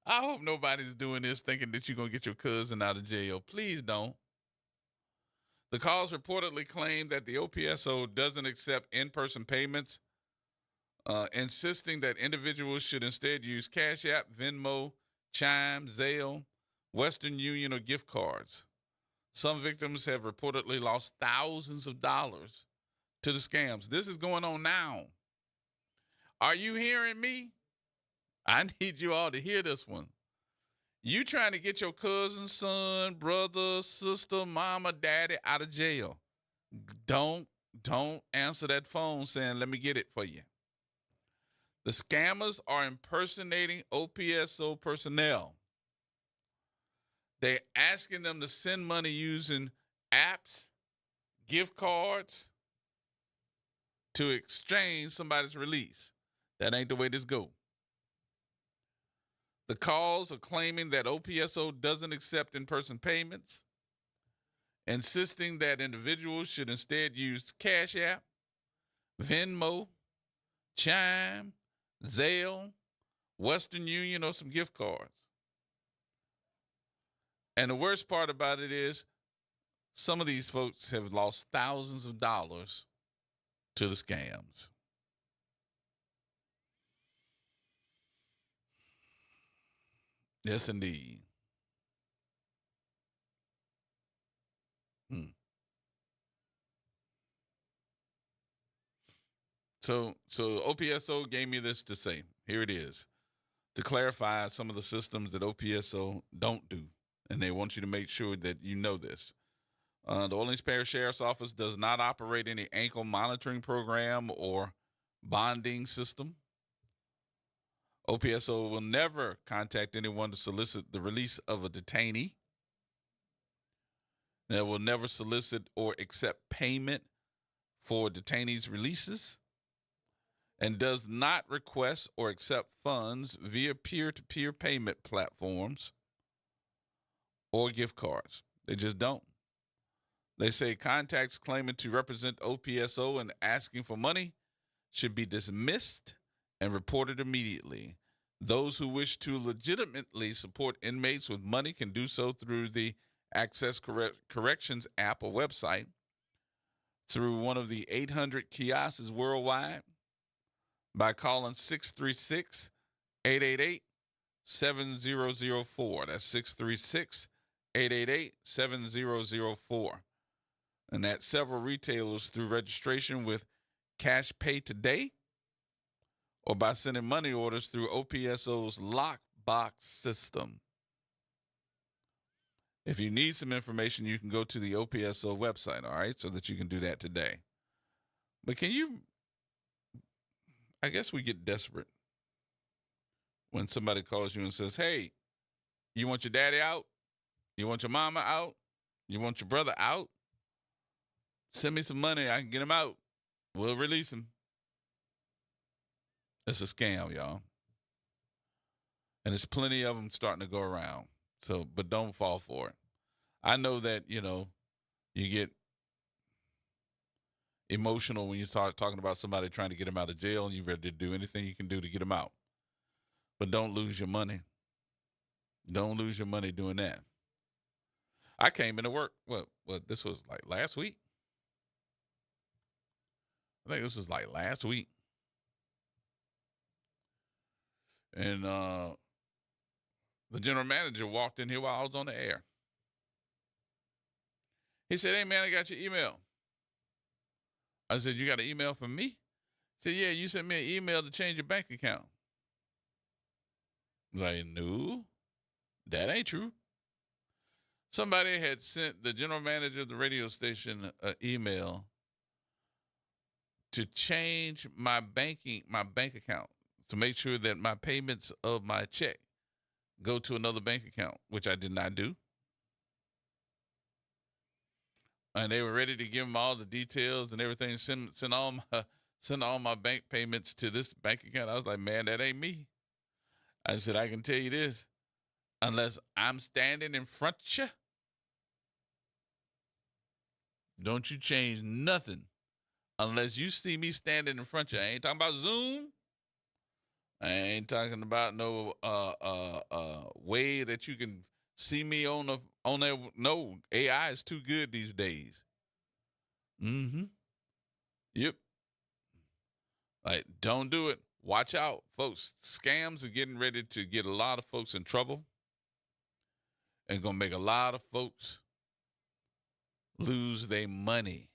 I hope nobody's doing this thinking that you're going to get your cousin out of jail. Please don't. The calls reportedly claim that the OPSO doesn't accept in-person payments, insisting that individuals should instead use Cash App, Venmo, Chime, Zelle, Western Union, or gift cards. Some victims have reportedly lost thousands of dollars to the scams. This is going on now. Are you hearing me? I need you all to hear this one. You trying to get your cousin, son, brother, sister, mama, daddy out of jail. Don't answer that phone saying, let me get it for you. The scammers are impersonating OPSO personnel. They're asking them to send money using apps, gift cards, to exchange somebody's release. That ain't the way this goes. The calls are claiming that OPSO doesn't accept in-person payments, insisting that individuals should instead use Cash App, Venmo, Chime, Zelle, Western Union, or some gift cards. And the worst part about it is some of these folks have lost thousands of dollars to the scams. Yes, indeed. So OPSO gave me this to say. Here it is. To clarify some of the systems that OPSO don't do, and they want you to make sure that you know this. The Orleans Parish Sheriff's Office does not operate any ankle monitoring program or bonding system. OPSO will never contact anyone to solicit the release of a detainee. They will never solicit or accept payment for detainees' releases, and does not request or accept funds via peer-to-peer payment platforms or gift cards. They just don't. They say contacts claiming to represent OPSO and asking for money should be dismissed and reported immediately. Those who wish to legitimately support inmates with money can do so through the Access Corrections app or website, through one of the 800 kiosks worldwide, by calling 636-888-7004. That's 636-888-7004. And at several retailers through registration with Cash Pay Today or by sending money orders through OPSO's Lockbox system. If you need some information, you can go to the OPSO website, all right, so that you can do that today. But I guess we get desperate when somebody calls you and says, hey, you want your daddy out? You want your mama out? You want your brother out? Send me some money. I can get him out. We'll release him. It's a scam, y'all. And there's plenty of them starting to go around. So, but don't fall for it. I know that, you get emotional when you start talking about somebody trying to get him out of jail and you're ready to do anything you can do to get him out. But don't lose your money. Don't lose your money doing that. I came into work, this was like last week. I think this was like last week. And the general manager walked in here while I was on the air. He said, hey, man, I got your email. I said, you got an email from me? He said, yeah, you sent me an email to change your bank account. I was like, no, that ain't true. Somebody had sent the general manager of the radio station an email to change my bank account, to make sure that my payments of my check go to another bank account, which I did not do. And they were ready to give them all the details and everything, send all my bank payments to this bank account. I was like, man, that ain't me. I said, I can tell you this, unless I'm standing in front of you, don't you change nothing unless you see me standing in front of you. I ain't talking about Zoom. I ain't talking about no way that you can see me on there. No, AI is too good these days. Yep. Like, don't do it. Watch out, folks. Scams are getting ready to get a lot of folks in trouble and going to make a lot of folks lose their money.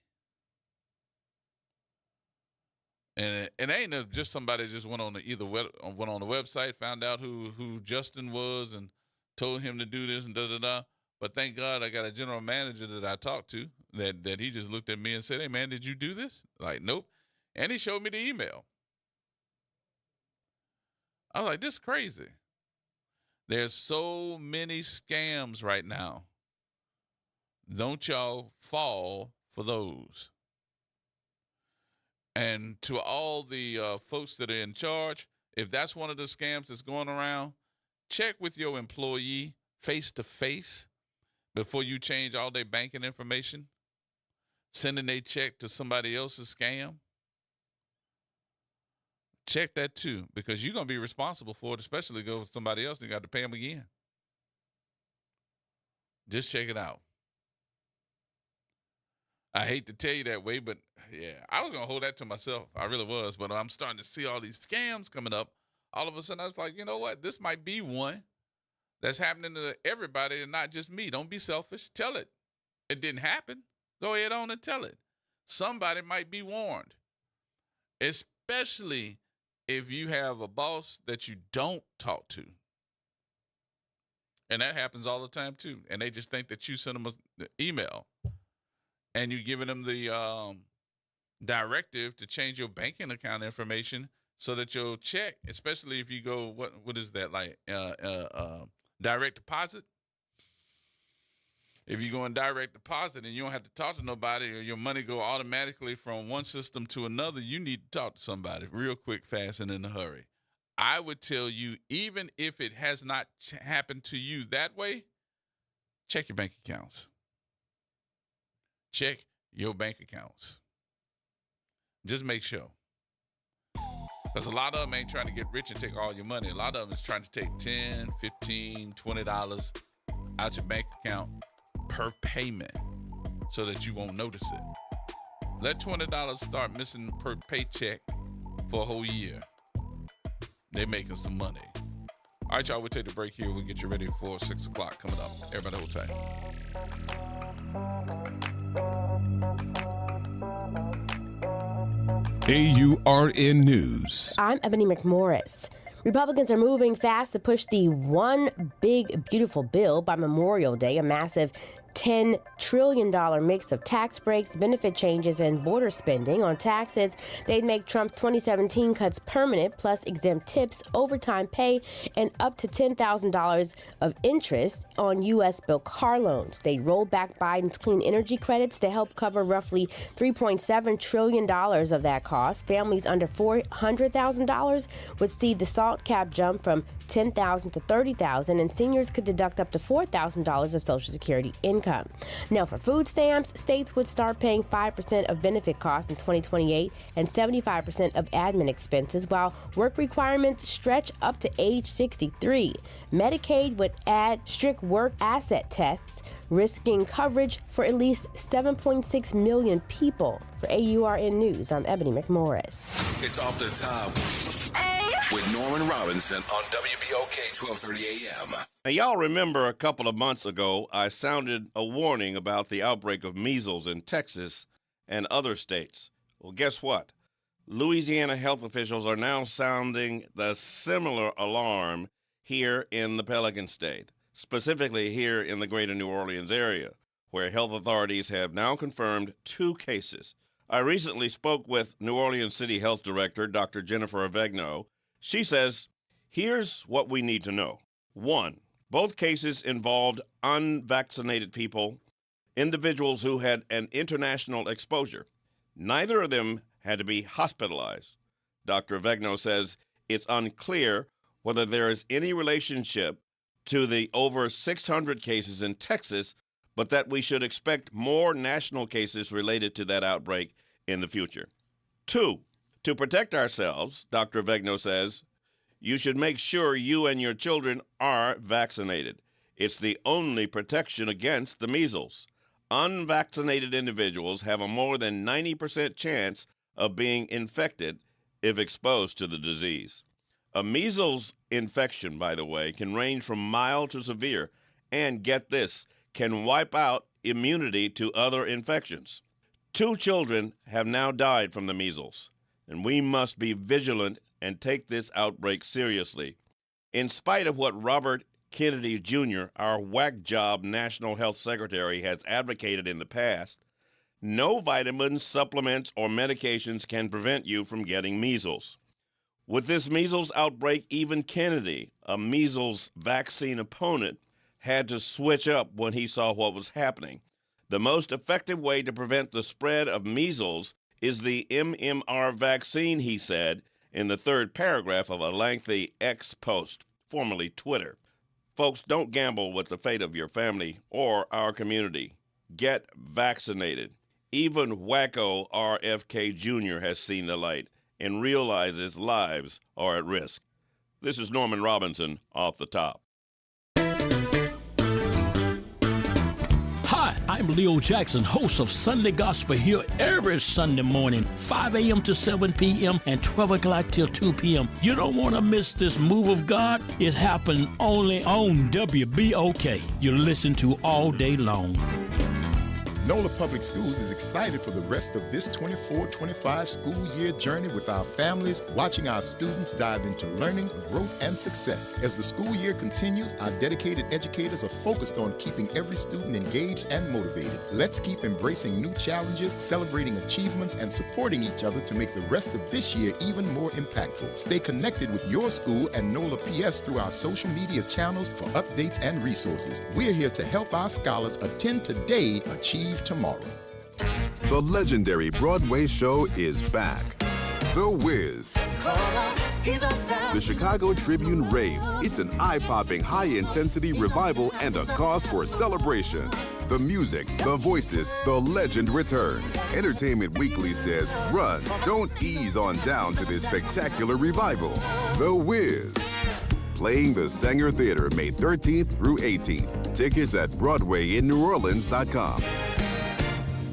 And it ain't just somebody just went on the website, found out who Justin was and told him to do this and da-da-da. But thank God I got a general manager that I talked to that he just looked at me and said, hey, man, did you do this? Like, nope. And he showed me the email. I was like, this is crazy. There's so many scams right now. Don't y'all fall for those. And to all the folks that are in charge, if that's one of the scams that's going around, check with your employee face-to-face before you change all their banking information, sending a check to somebody else's scam. Check that too, because you're going to be responsible for it, especially go with somebody else and you got to pay them again. Just check it out. I hate to tell you that way, but yeah, I was going to hold that to myself. I really was, but I'm starting to see all these scams coming up. All of a sudden, I was like, you know what? This might be one that's happening to everybody and not just me. Don't be selfish. Tell it. It didn't happen. Go ahead on and tell it. Somebody might be warned, especially if you have a boss that you don't talk to. And that happens all the time, too. And they just think that you send them an email and you're giving them the directive to change your banking account information so that your check, especially if you go, what is that, like direct deposit? If you go in direct deposit and you don't have to talk to nobody or your money go automatically from one system to another, you need to talk to somebody real quick, fast, and in a hurry. I would tell you, even if it has not happened to you that way, check your bank accounts. check your bank accounts. Just make sure. Because a lot of them ain't trying to get rich and take all your money. A lot of them is trying to take $10, $15, $20 out your bank account per payment so that you won't notice it. Let $20 start missing per paycheck for a whole year. They're making some money. All right, y'all, we'll take the break here. We'll get you ready for 6 o'clock coming up. Everybody hold tight.
AURN News.
I'm Ebony McMorris. Republicans are moving fast to push the One Big Beautiful Bill by Memorial Day, a massive $10 trillion mix of tax breaks, benefit changes, and border spending. On taxes, they'd make Trump's 2017 cuts permanent, plus exempt tips, overtime pay, and up to $10,000 of interest on U.S.-built car loans. They'd roll back Biden's clean energy credits to help cover roughly $3.7 trillion of that cost. Families under $400,000 would see the SALT cap jump from $10,000 to $30,000, and seniors could deduct up to $4,000 of Social Security income. Now, for food stamps, states would start paying 5% of benefit costs in 2028 and 75% of admin expenses, while work requirements stretch up to age 63. Medicaid would add strict work asset tests, risking coverage for at least 7.6 million people. For AURN News, I'm Ebony McMorris.
It's Off the Top with Norman Robinson on WBOK 1230 AM.
Now, y'all remember a couple of months ago, I sounded a warning about the outbreak of measles in Texas and other states. Well, guess what? Louisiana health officials are now sounding the similar alarm here in the Pelican State, specifically here in the greater New Orleans area, where health authorities have now confirmed 2 cases. I recently spoke with New Orleans City Health Director, Dr. Jennifer Avegno. She says, here's what we need to know. 1, both cases involved unvaccinated people, individuals who had an international exposure. Neither of them had to be hospitalized. Dr. Avegno says it's unclear whether there is any relationship to the over 600 cases in Texas, but that we should expect more national cases related to that outbreak in the future. 2, to protect ourselves, Dr. Avegno says, you should make sure you and your children are vaccinated. It's the only protection against the measles. Unvaccinated individuals have a more than 90% chance of being infected if exposed to the disease. A measles infection, by the way, can range from mild to severe, and get this, can wipe out immunity to other infections. 2 children have now died from the measles, and we must be vigilant and take this outbreak seriously. In spite of what Robert Kennedy Jr., our whack job National Health Secretary, has advocated in the past, no vitamins, supplements, or medications can prevent you from getting measles. With this measles outbreak, even Kennedy, a measles vaccine opponent, had to switch up when he saw what was happening. The most effective way to prevent the spread of measles is the MMR vaccine, he said in the 3rd paragraph of a lengthy X post, formerly Twitter. Folks, don't gamble with the fate of your family or our community. Get vaccinated. Even wacko RFK Jr. has seen the light and realizes lives are at risk. This is Norman Robinson, Off the Top.
Hi, I'm Leo Jackson, host of Sunday Gospel here every Sunday morning, 5 a.m. to 7 p.m. and 12 o'clock till 2 p.m. You don't want to miss this move of God. It happens only on WBOK. You listen to all day long.
NOLA Public Schools is excited for the rest of this 24-25 school year journey with our families, watching our students dive into learning, growth, and success. As the school year continues, our dedicated educators are focused on keeping every student engaged and motivated. Let's keep embracing new challenges, celebrating achievements, and supporting each other to make the rest of this year even more impactful. Stay connected with your school and NOLA PS through our social media channels for updates and resources. We're here to help our scholars attend today, achieve tomorrow.
The legendary Broadway show is back. The Wiz. The Chicago Tribune raves. It's an eye-popping, high-intensity revival and a cause for celebration. The music, the voices, the legend returns. Entertainment Weekly says, run, don't ease on down to this spectacular revival. The Wiz. Playing the Sanger Theater May 13th through 18th. Tickets at BroadwayInNewOrleans.com.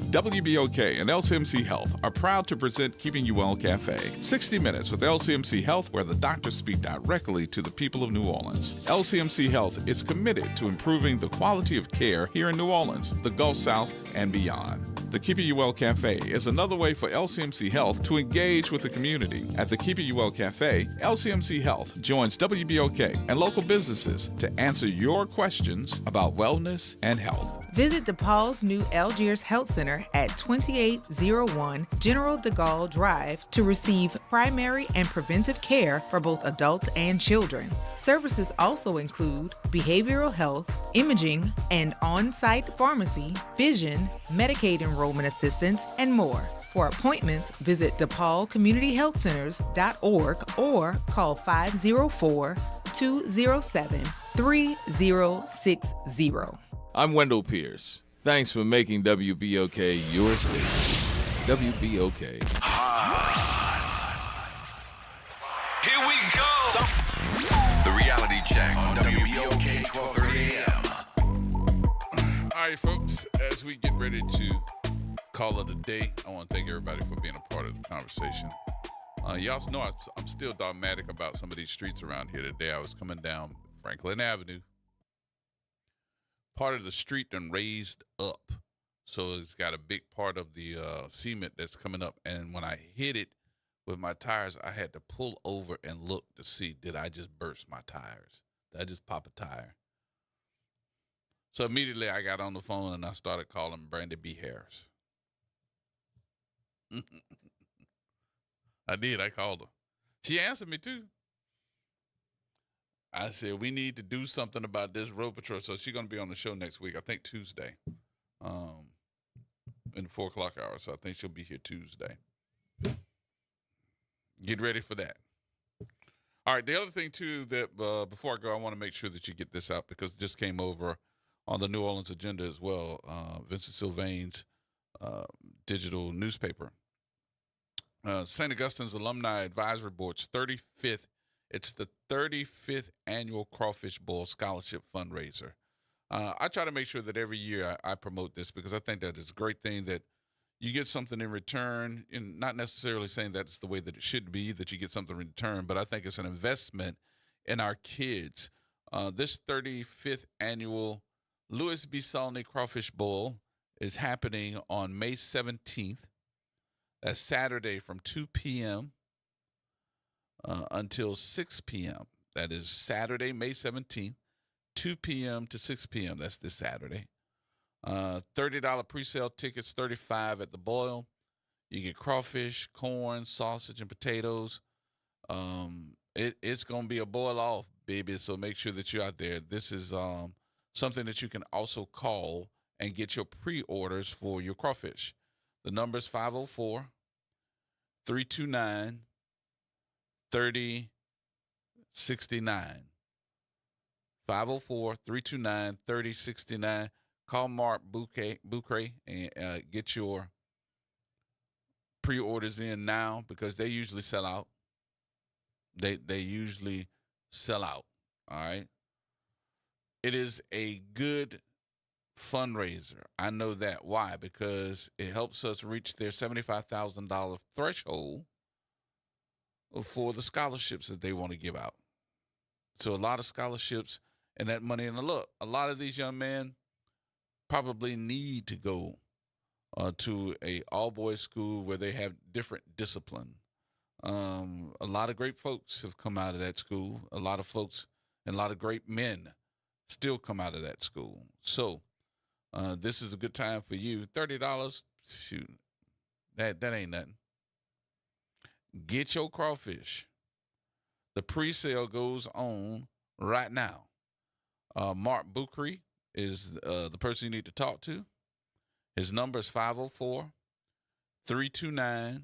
WBOK and LCMC Health are proud to present Keeping You Well Cafe. 60 Minutes with LCMC Health, where the doctors speak directly to the people of New Orleans. LCMC Health is committed to improving the quality of care here in New Orleans, the Gulf South, and beyond. The Keeping You Well Cafe is another way for LCMC Health to engage with the community. At the Keeping You Well Cafe, LCMC Health joins WBOK and local businesses to answer your questions about wellness and health.
Visit DePaul's new Algiers Health Center at 2801 General de Gaulle Drive to receive primary and preventive care for both adults and children. Services also include behavioral health, imaging, and on-site pharmacy, vision, Medicaid enrollment assistance, and more. For appointments, visit DePaulCommunityHealthCenters.org or call 504-207-3060.
I'm Wendell Pierce. Thanks for making WBOK your station. WBOK.
Here we go. The reality check on WBOK 1230 AM.
All right, folks, as we get ready to call it a day, I want to thank everybody for being a part of the conversation. Y'all know I'm still dogmatic about some of these streets around here today. I was coming down Franklin Avenue. Part of the street done raised up, so it's got a big part of the cement that's coming up. And when I hit it with my tires, I had to pull over and look to see, did I just burst my tires? Did I just pop a tire? So immediately I got on the phone and I started calling Brandy B. Harris. I did. I called her. She answered me too. I said, we need to do something about this road patrol. So she's going to be on the show next week, I think Tuesday, in the 4 o'clock hour. So I think she'll be here Tuesday. Get ready for that. All right. The other thing, too, that before I go, I want to make sure that you get this out because it just came over on the New Orleans agenda as well. Vincent Sylvain's digital newspaper. St. Augustine's Alumni Advisory Board's 35th. It's the 35th annual Crawfish Bowl Scholarship Fundraiser. I try to make sure that every year I promote this because I think that it's a great thing that you get something in return, and not necessarily saying that's the way that it should be, that you get something in return, but I think it's an investment in our kids. This 35th annual Louis B. Salney Crawfish Bowl is happening on May 17th. That's Saturday from 2 p.m. Until 6 p.m. That is Saturday, May 17th, 2 p.m. to 6 p.m. That's this Saturday. $30 pre-sale tickets, $35 at the boil. You get crawfish, corn, sausage, and potatoes. It's going to be a boil off, baby, so make sure that you're out there. This is something that you can also call and get your pre-orders for your crawfish. The number is 504-329-3069. 504-329-3069. Call Mark Boucray and get your pre-orders in now because they usually sell out. They usually sell out. All right. It is a good fundraiser. I know that. Why? Because it helps us reach their $75,000 threshold for the scholarships that they want to give out. So a lot of scholarships and that money. And look, a lot of these young men probably need to go to a all-boys school where they have different discipline. A lot of great folks have come out of that school. A lot of folks and a lot of great men still come out of that school. So this is a good time for you. $30, shoot, that ain't nothing. Get your crawfish. The pre-sale goes on right now. Mark Boucray is the person you need to talk to. His number is 504-329-3069.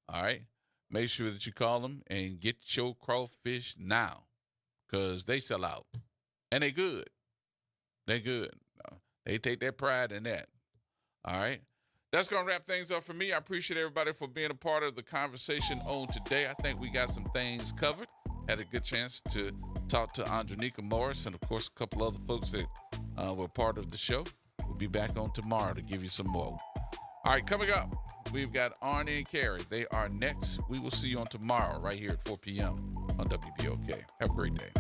All right? Make sure that you call them and get your crawfish now because they sell out. And they good. They good. They take their pride in that. All right. That's going to wrap things up for me. I appreciate everybody for being a part of the conversation on today. I think we got some things covered. Had a good chance to talk to Andronika Morris and, of course, a couple other folks that were part of the show. We'll be back on tomorrow to give you some more. All right, coming up, we've got Arnie and Carrie. They are next. We will see you on tomorrow right here at 4 p.m. on WBOK. Have a great day.